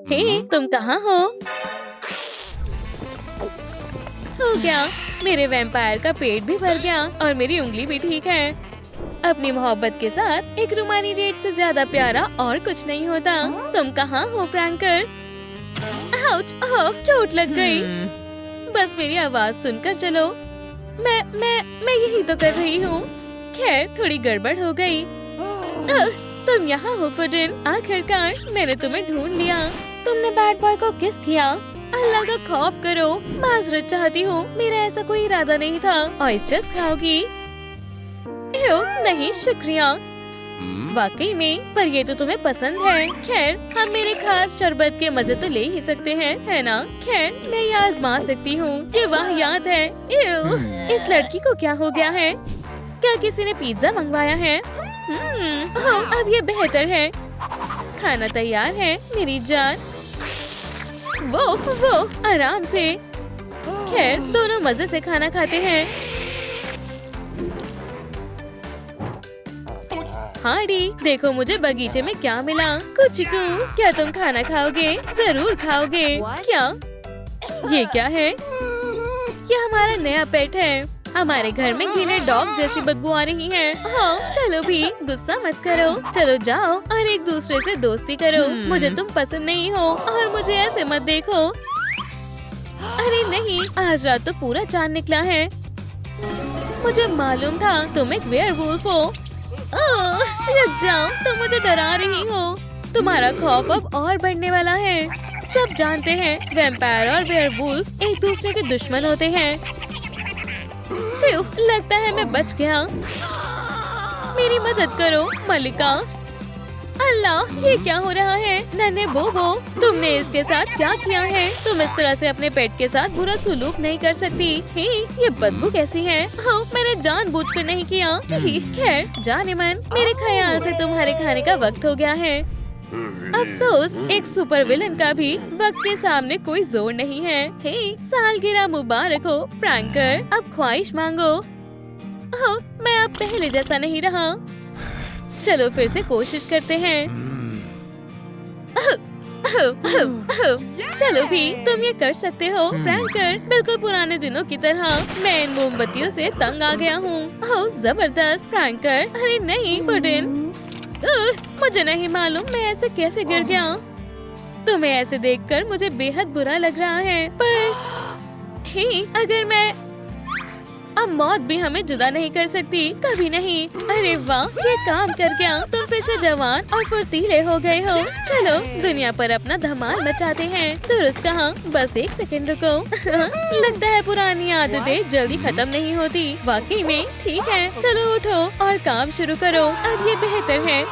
हे, तुम कहाँ हो? हो गया, मेरे वैम्पायर का पेट भी भर गया और मेरी उंगली भी ठीक है। अपनी मोहब्बत के साथ एक रूमानी डेट से ज्यादा प्यारा और कुछ नहीं होता। तुम कहाँ हो प्रैंकर? आउच, चोट लग गई। बस मेरी आवाज सुनकर चलो। मैं यही तो कर रही हूँ। खैर, थोड़ी गड़बड़ हो गई। तुम यहाँ हो पुडिन। आखिरकार मैंने तुम्हें ढूंढ लिया। तुमने बैड बॉय को किस किया? अल्लाह का खौफ करो। माजरत चाहती हूँ, मेरा ऐसा कोई इरादा नहीं था। ऑयस्टर्स खाओगी? नहीं शुक्रिया। वाकई में, पर ये तो तुम्हें पसंद है। खैर, हम मेरे खास शरबत के मजे तो ले ही सकते हैं, है ना? खैर, मैं ये आजमा सकती हूँ। ये वाहियात है। इस लड़की को क्या हो गया है? क्या किसी ने पिज्जा मंगवाया है? अब ये बेहतर है। खाना तैयार है मेरी जान। वो आराम से। खैर, दोनों मजे से खाना खाते हैं। हार्डी, देखो मुझे बगीचे में क्या मिला। कुचिकू, क्या तुम खाना खाओगे? जरूर खाओगे। क्या? ये क्या है? ये हमारा नया पेट है। हमारे घर में गीले डॉग जैसी बदबू आ रही है। हाँ, चलो भी, गुस्सा मत करो। चलो जाओ और एक दूसरे से दोस्ती करो। मुझे तुम पसंद नहीं हो और मुझे ऐसे मत देखो। अरे नहीं, आज रात तो पूरा चांद निकला है। मुझे मालूम था तुम एक वेयरवुल्फ हो। रुक जाओ, तुम मुझे डरा रही हो। तुम्हारा खौफ अब और बढ़ने वाला है। सब जानते हैं वैम्पायर और वेयरवुल्फ एक दूसरे के दुश्मन होते हैं। लगता है मैं बच गया। मेरी मदद करो मलिका। अल्लाह, ये क्या हो रहा है? नन्हे बोबो, तुमने इसके साथ क्या किया है? तुम इस तरह से अपने पेट के साथ बुरा सुलूक नहीं कर सकती। ये बदबू कैसी है? हाँ, मैंने जानबूझकर नहीं किया। खैर, जाने मन, मेरे ख्याल से तुम्हारे खाने का वक्त हो गया है। अफसोस, एक सुपर विलन का भी वक्त के सामने कोई जोर नहीं है। सालगिरह मुबारक हो फ्रैंकर। अब ख्वाहिश मांगो। मैं अब पहले जैसा नहीं रहा। चलो फिर से कोशिश करते हैं। चलो भी, तुम ये कर सकते हो। प्रैंकर, बिल्कुल पुराने दिनों की तरह। मैं इन मोमबत्तियों से तंग आ गया हूँ। ओह जबरदस्त प्रैंकर। अरे नहीं पुडिन, मुझे नहीं मालूम मैं ऐसे कैसे गिर गया। तुम्हें ऐसे देखकर मुझे बेहद बुरा लग रहा है, पर हे, अगर मैं अब मौत भी हमें जुदा नहीं कर सकती, कभी नहीं। अरे वाह, ये काम कर गया। तुम फिर से जवान और फुर्तीले हो गए हो। चलो दुनिया पर अपना धमाल मचाते हैं। दुरुस्त कहा, बस एक सेकंड रुको। लगता है पुरानी आदतें जल्दी खत्म नहीं होती। वाकई में ठीक है। चलो उठो और काम शुरू करो। अब ये बेहतर है।